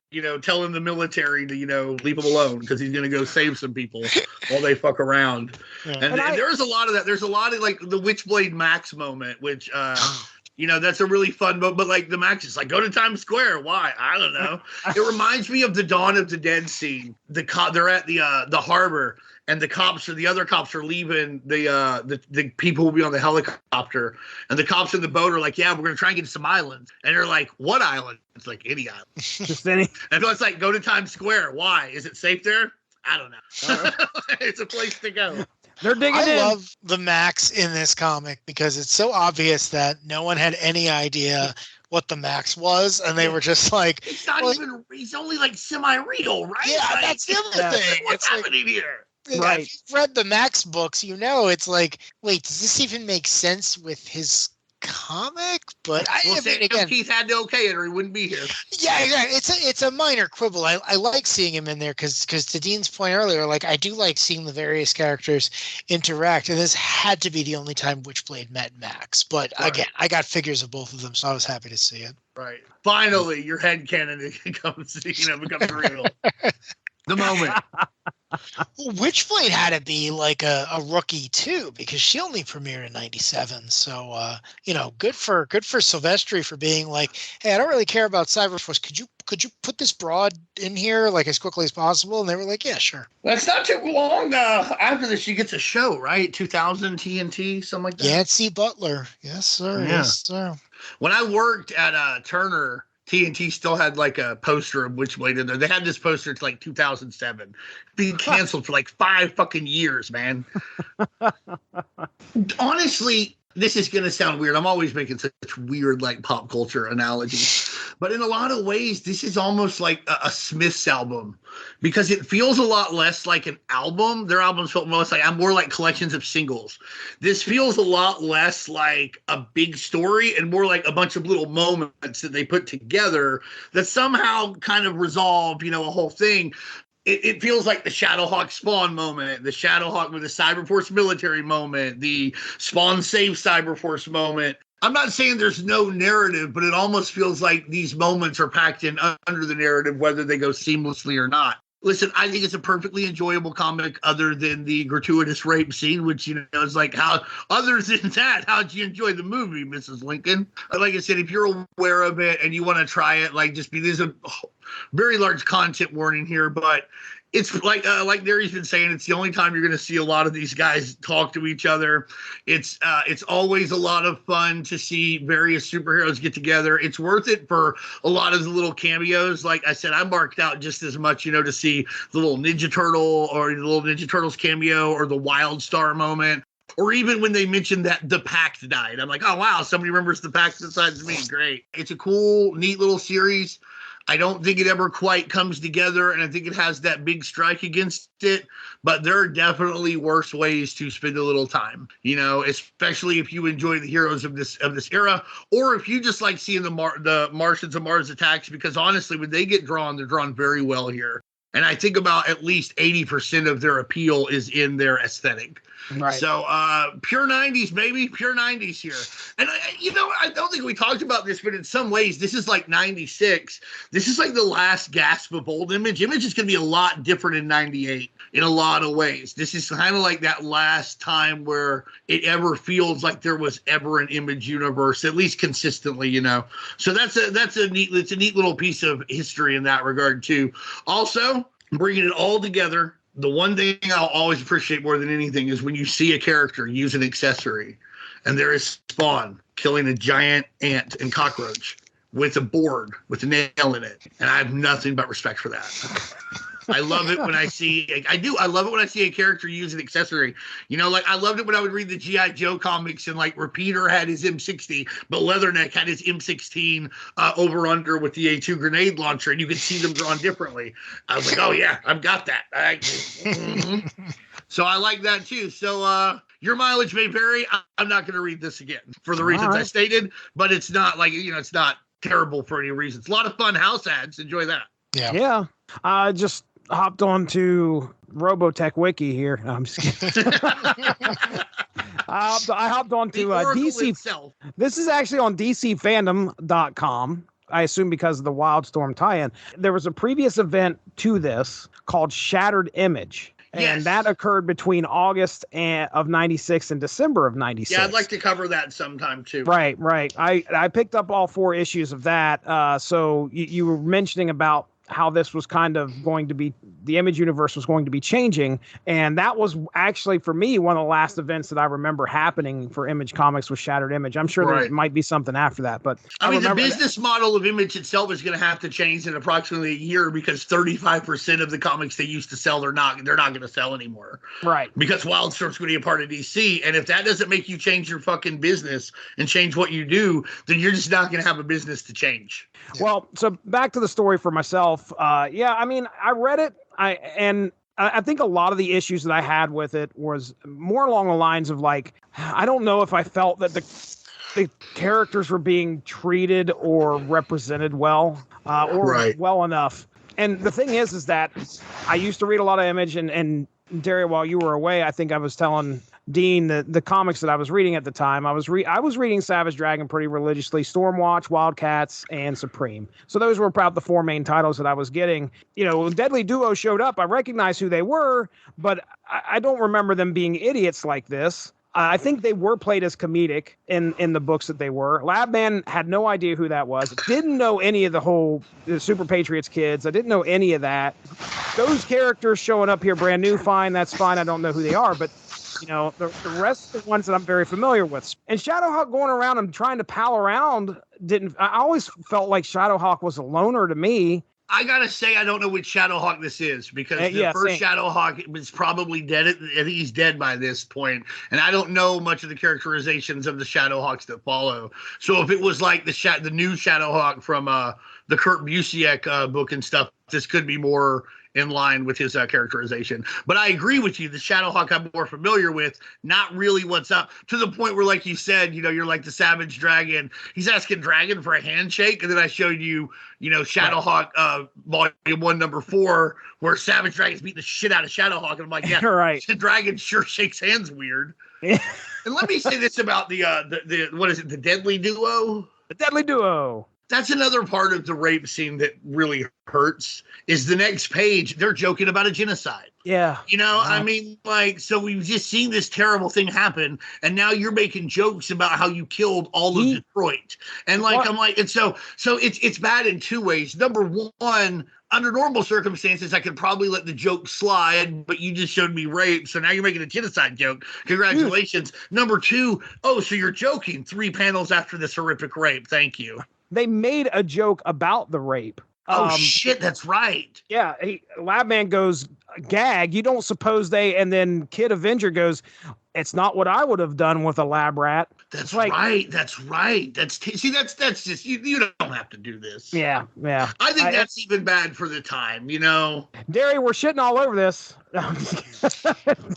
telling the military to, leave him alone because he's going to go save some people while they fuck around. Yeah. And there's a lot of that. There's a lot of like the Witchblade Max moment, which, that's a really fun moment. But like the Max is like, go to Times Square. Why? I don't know. It reminds me of the Dawn of the Dead scene. They're at the harbor, and the other cops are leaving. The people will be on the helicopter, and the cops in the boat are like, yeah, we're going to try and get to some islands. And they're like, what island? It's like, any island. Just any. And so it's like, go to Times Square. Why? Is it safe there? I don't know. It's a place to go. They're digging in. I love the Max in this comic because it's so obvious that no one had any idea what the Max was, and they were just like, it's not even. He's only like semi-real, right? Yeah, like, that's the other thing. What's happening here? Right. If you've read the Max books, it's like, wait, does this even make sense with his comic? But again, Keith had to okay it or he wouldn't be here. Yeah, it's a minor quibble. I like seeing him in there because to Dean's point earlier, like, I do like seeing the various characters interact, and this had to be the only time Witchblade met Max. But again, I got figures of both of them, so I was happy to see it. Right. Finally, your headcanon becomes real. The moment. Well, Witchblade had to be like a rookie too, because she only premiered in '97. So good for Silvestri for being like, hey, I don't really care about Cyberforce. Could you put this broad in here like as quickly as possible? And they were like, yeah, sure. That's not too long after this. She gets a show, right? 2000 TNT, something like that. Yancey Butler, yes sir, Yeah. yes sir. When I worked at Turner, TNT still had like a poster of Witchblade in there. They had this poster to like 2007. Being canceled for like 5 fucking years, man. Honestly, this is going to sound weird. I'm always making such weird like pop culture analogies. But in a lot of ways, this is almost like a Smiths album because it feels a lot less like an album. Their albums felt more like collections of singles. This feels a lot less like a big story and more like a bunch of little moments that they put together that somehow kind of resolve, a whole thing. It feels like the Shadowhawk Spawn moment, the Shadowhawk with the Cyberforce military moment, the Spawn save Cyberforce moment. I'm not saying there's no narrative, but it almost feels like these moments are packed in under the narrative, whether they go seamlessly or not. Listen, I think it's a perfectly enjoyable comic other than the gratuitous rape scene, which, is like, other than that, how'd you enjoy the movie, Mrs. Lincoln? Like I said, if you're aware of it and you want to try it, there's a very large content warning here, but it's like Darry's been saying, it's the only time you're going to see a lot of these guys talk to each other. It's always a lot of fun to see various superheroes get together. It's worth it for a lot of the little cameos. Like I said, I marked out just as much, to see the little Ninja Turtle or the little Ninja Turtles cameo or the Wildstar moment. Or even when they mentioned that the Pact died. I'm like, oh, wow, somebody remembers the Pact besides me. Great. It's a cool, neat little series. I don't think it ever quite comes together, and I think it has that big strike against it. But there are definitely worse ways to spend a little time, especially if you enjoy the heroes of this era, or if you just like seeing the Martians of Mars Attacks, because honestly, when they get drawn, they're drawn very well here. And I think about at least 80% of their appeal is in their aesthetic. Right. So pure 90s, baby. Pure 90s here. And, I don't think we talked about this, but in some ways, this is like 96. This is like the last gasp of old Image. Image is going to be a lot different in 98 in a lot of ways. This is kind of like that last time where it ever feels like there was ever an Image universe, at least consistently, So it's a neat little piece of history in that regard, too. Also, bringing it all together, the one thing I'll always appreciate more than anything is when you see a character use an accessory, and there is Spawn killing a giant ant and cockroach with a board with a nail in it, and I have nothing but respect for that. I love it when I love it when I see a character use an accessory. I loved it when I would read the G.I. Joe comics and Repeater had his M60, but Leatherneck had his M16 over under with the A2 grenade launcher, and you could see them drawn differently. I was like, oh yeah, I've got that. So I like that too. So your mileage may vary. I'm not going to read this again for the reasons I stated, but it's not it's not terrible for any reasons. A lot of fun house ads. Enjoy that. Yeah. I just hopped onto Robotech Wiki here. No, I'm just kidding. I hopped onto DC itself. This is actually on DCFandom.com. I assume because of the Wildstorm tie-in. There was a previous event to this called Shattered Image. And that occurred between August of 96 and December of 96. Yeah, I'd like to cover that sometime too. Right. I picked up all 4 issues of that. So you were mentioning about how this was kind of going to be, the Image universe was going to be changing. And that was actually, for me, one of the last events that I remember happening for Image Comics was Shattered Image. I'm sure there might be something after that, but I mean, the business model of Image itself is going to have to change in approximately a year because 35% of the comics they used to sell, they're not going to sell anymore. Right. Because Wildstorm's going to be a part of DC. And if that doesn't make you change your fucking business and change what you do, then you're just not going to have a business to change. Well, so back to the story for myself. I mean, I read it. I think a lot of the issues that I had with it was more along the lines of I don't know if I felt that the characters were being treated or represented well well enough. And the thing is that I used to read a lot of Image and Darry, while you were away, I think I was telling Dean, the comics that I was reading at the time, I was reading Savage Dragon pretty religiously, Stormwatch, Wildcats, and Supreme. So those were about the 4 main titles that I was getting. You know, when Deadly Duo showed up, I recognized who they were, but I don't remember them being idiots like this. I think they were played as comedic in the books that they were. Labman had no idea who that was. Didn't know any of the Super Patriots kids. I didn't know any of that. Those characters showing up here brand new, fine, that's fine. I don't know who they are, but you know, the rest of the ones that I'm very familiar with. And Shadowhawk going around and trying to pal around I always felt like Shadowhawk was a loner to me. I gotta say, I don't know which Shadowhawk this is, because the first Shadowhawk is probably dead. I think he's dead by this point, and I don't know much of the characterizations of the Shadowhawks that follow. So if it was like the new Shadowhawk from the Kurt Busiek book and stuff, this could be more in line with his characterization. But I agree with you. The Shadowhawk I'm more familiar with, not really what's up, to the point where, like you said, you know, you're like the Savage Dragon. He's asking Dragon for a handshake. And then I showed you, you know, Shadowhawk Volume 1, Number 4, where Savage Dragon's beating the shit out of Shadowhawk. And I'm like, yeah, right. The Dragon sure shakes hands weird. And let me say this about the what is it, the Deadly Duo? The Deadly Duo. That's another part of the rape scene that really hurts, is the next page, they're joking about a genocide. Yeah. You know, I mean, like, so we've just seen this terrible thing happen, and now you're making jokes about how you killed all of Detroit. And like, I'm like, and so it's bad in 2 ways. Number one, under normal circumstances, I could probably let the joke slide, but you just showed me rape, so now you're making a genocide joke. Congratulations. Number 2, oh, so you're joking 3 panels after this horrific rape. Thank you. They made a joke about the rape. Oh, shit, that's right. Yeah, Labman goes, gag, you don't suppose they, and then Kid Avenger goes, it's not what I would have done with a lab rat. That's right. That's right. That's just, you don't have to do this. Yeah. I think that's even bad for the time, you know? Darry, we're shitting all over this.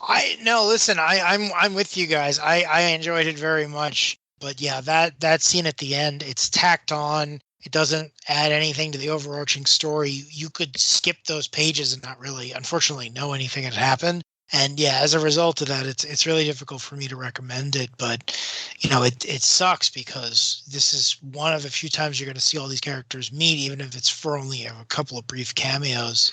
Listen, I'm with you guys. I enjoyed it very much. But yeah, that scene at the end, it's tacked on. It doesn't add anything to the overarching story. You could skip those pages and not really, unfortunately, know anything had happened. And yeah, as a result of that, it's really difficult for me to recommend it. But, you know, it sucks because this is one of the few times you're going to see all these characters meet, even if it's for only a couple of brief cameos.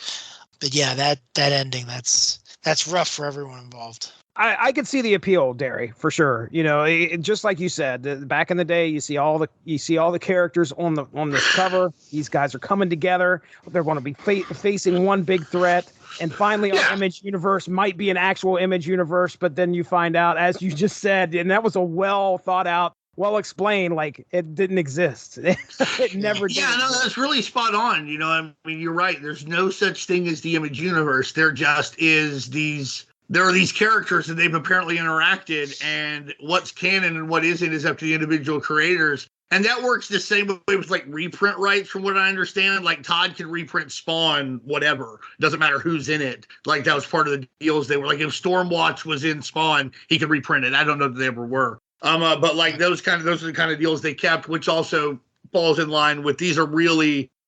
But yeah, that ending, that's rough for everyone involved. I could see the appeal, Darry, for sure. You know, just like you said, back in the day, you see all the characters on this cover. These guys are coming together. They're going to be facing one big threat. And finally, our Image universe might be an actual Image universe. But then you find out, as you just said, and that was a well thought out, well explained, like it didn't exist. It never did. Yeah, no, that's really spot on. You know, I mean, you're right. There's no such thing as the Image universe. There just is there are these characters and they've apparently interacted, and what's canon and what isn't is up to the individual creators. And that works the same way with like reprint rights, from what I understand. Like Todd can reprint Spawn, whatever. Doesn't matter who's in it. Like that was part of the deals. They were like, if Stormwatch was in Spawn, he could reprint it. I don't know that they ever were. But like those are the kind of deals they kept, which also falls in line with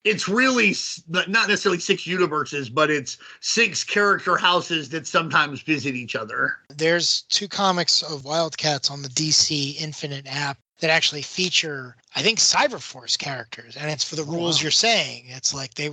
it's really not necessarily 6 universes, but it's 6 character houses that sometimes visit each other. There's 2 comics of Wildcats on the DC Infinite app that actually feature, I think, Cyberforce characters. And it's for the rules you're saying. It's like they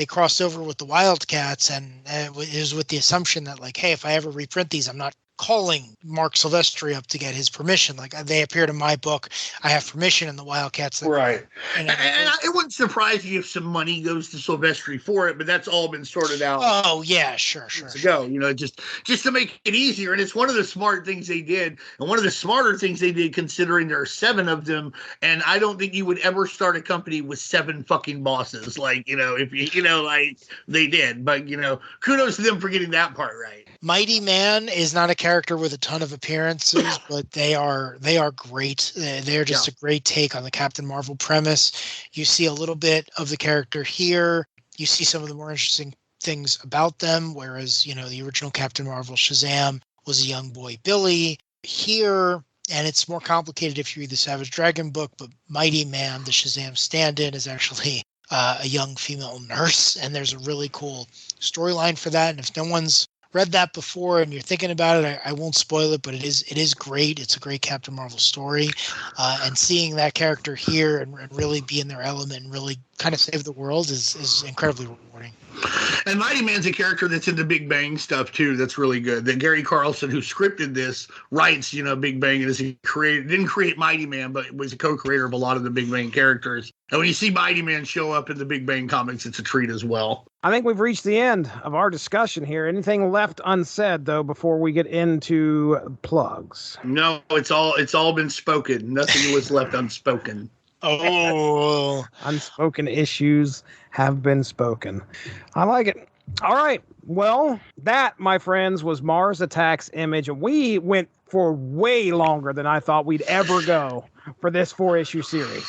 crossed over with the Wildcats, and it was with the assumption that, like, hey, if I ever reprint these, I'm not calling Mark Silvestri up to get his permission. Like, they appeared in my book. I have permission in the Wildcats. Right. And it wouldn't surprise you if some money goes to Silvestri for it, but that's all been sorted out. Oh, yeah, sure. Ago, you know, just to make it easier. And it's one of the smart things they did, and one of the smarter things they did, considering there are 7 of them. And I don't think you would ever start a company with 7 fucking bosses. Like, you know, if you know, like they did. But, you know, kudos to them for getting that part right. Mighty Man is not a character with a ton of appearances, but they are great. They're just a great take on the Captain Marvel premise. You see a little bit of the character here. You see some of the more interesting things about them, whereas, you know, the original Captain Marvel Shazam was a young boy Billy. Here, and it's more complicated if you read the Savage Dragon book, but Mighty Man, the Shazam stand-in, is actually a young female nurse, and there's a really cool storyline for that. And if no one's read that before and you're thinking about it, I won't spoil it, but it is great. It's a great Captain Marvel story. And seeing that character here and really be in their element and really kind of save the world is incredibly rewarding. And Mighty Man's a character that's in the Big Bang stuff too. That's really good. That Gary Carlson, who scripted this, writes, Big Bang, and didn't create Mighty Man, but was a co-creator of a lot of the Big Bang characters. And when you see Mighty Man show up in the Big Bang comics, it's a treat as well. I think we've reached the end of our discussion here. Anything left unsaid though before we get into plugs? No, it's all been spoken. Nothing was left unspoken. Oh, unspoken issues have been spoken. I like it. All right. Well, that, my friends, was Mars Attacks Image. And we went for way longer than I thought we'd ever go for this 4-issue series.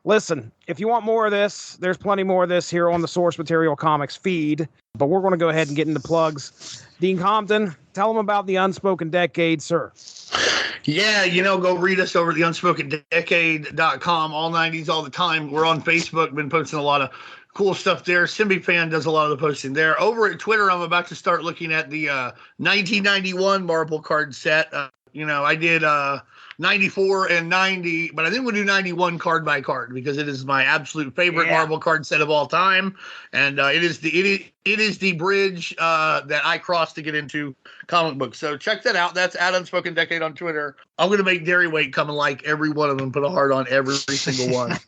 Listen, if you want more of this, there's plenty more of this here on the Source Material Comics feed. But we're going to go ahead and get into plugs. Dean Compton, tell them about the Unspoken Decade, sir. Yeah, go read us over at the UnspokenDecade.com, all 90s, all the time. We're on Facebook, been posting a lot of cool stuff there. Simbi Fan does a lot of the posting there. Over at Twitter, I'm about to start looking at the 1991 Marvel card set. I did 94 and 90, but I think we'll do 91 card by card because it is my absolute favorite Marvel card set of all time, and it is the bridge that I crossed to get into comic books. So check that out. That's at Unspoken Decade on Twitter. I'm gonna make Darry Wait come and like every one of them, put a heart on every single one.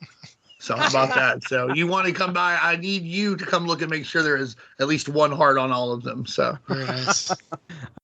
So how about that? So you want to come by? I need you to come look and make sure there is at least one heart on all of them. So very nice.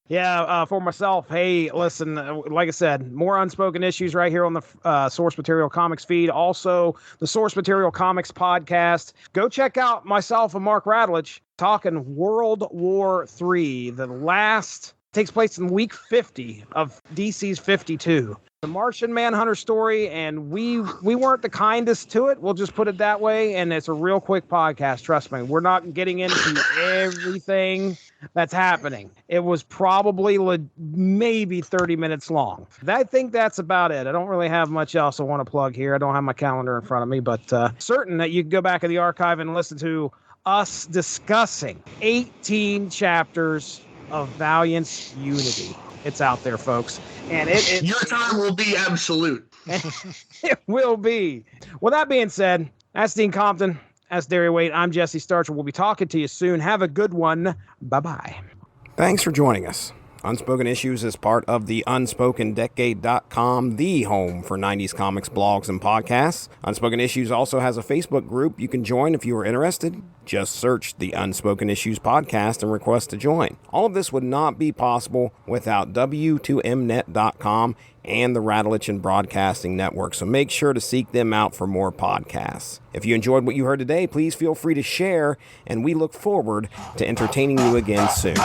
Yeah, for myself, hey, listen, like I said, more Unspoken Issues right here on the Source Material Comics feed. Also, the Source Material Comics podcast. Go check out myself and Mark Radulich talking World War III. The last takes place in week 50 of DC's 52. The Martian Manhunter story, and we weren't the kindest to it. We'll just put it that way, and it's a real quick podcast. Trust me, we're not getting into everything that's happening. It was probably maybe 30 minutes long. I think that's about it. I don't really have much else I want to plug here. I don't have my calendar in front of me, but certain that you can go back in the archive and listen to us discussing 18 chapters of Valiant's Unity. It's out there, folks. And your time will be absolute. It will be. Well, that being said, that's Dean Compton. That's Darry Wait. I'm Jesse Starcher. We'll be talking to you soon. Have a good one. Bye-bye. Thanks for joining us. Unspoken Issues is part of the UnspokenDecade.com, the home for 90s comics, blogs, and podcasts. Unspoken Issues also has a Facebook group you can join if you are interested. Just search the Unspoken Issues podcast and request to join. All of this would not be possible without W2Mnet.com and the Radulich and Broadcasting Network, so make sure to seek them out for more podcasts. If you enjoyed what you heard today, please feel free to share, and we look forward to entertaining you again soon.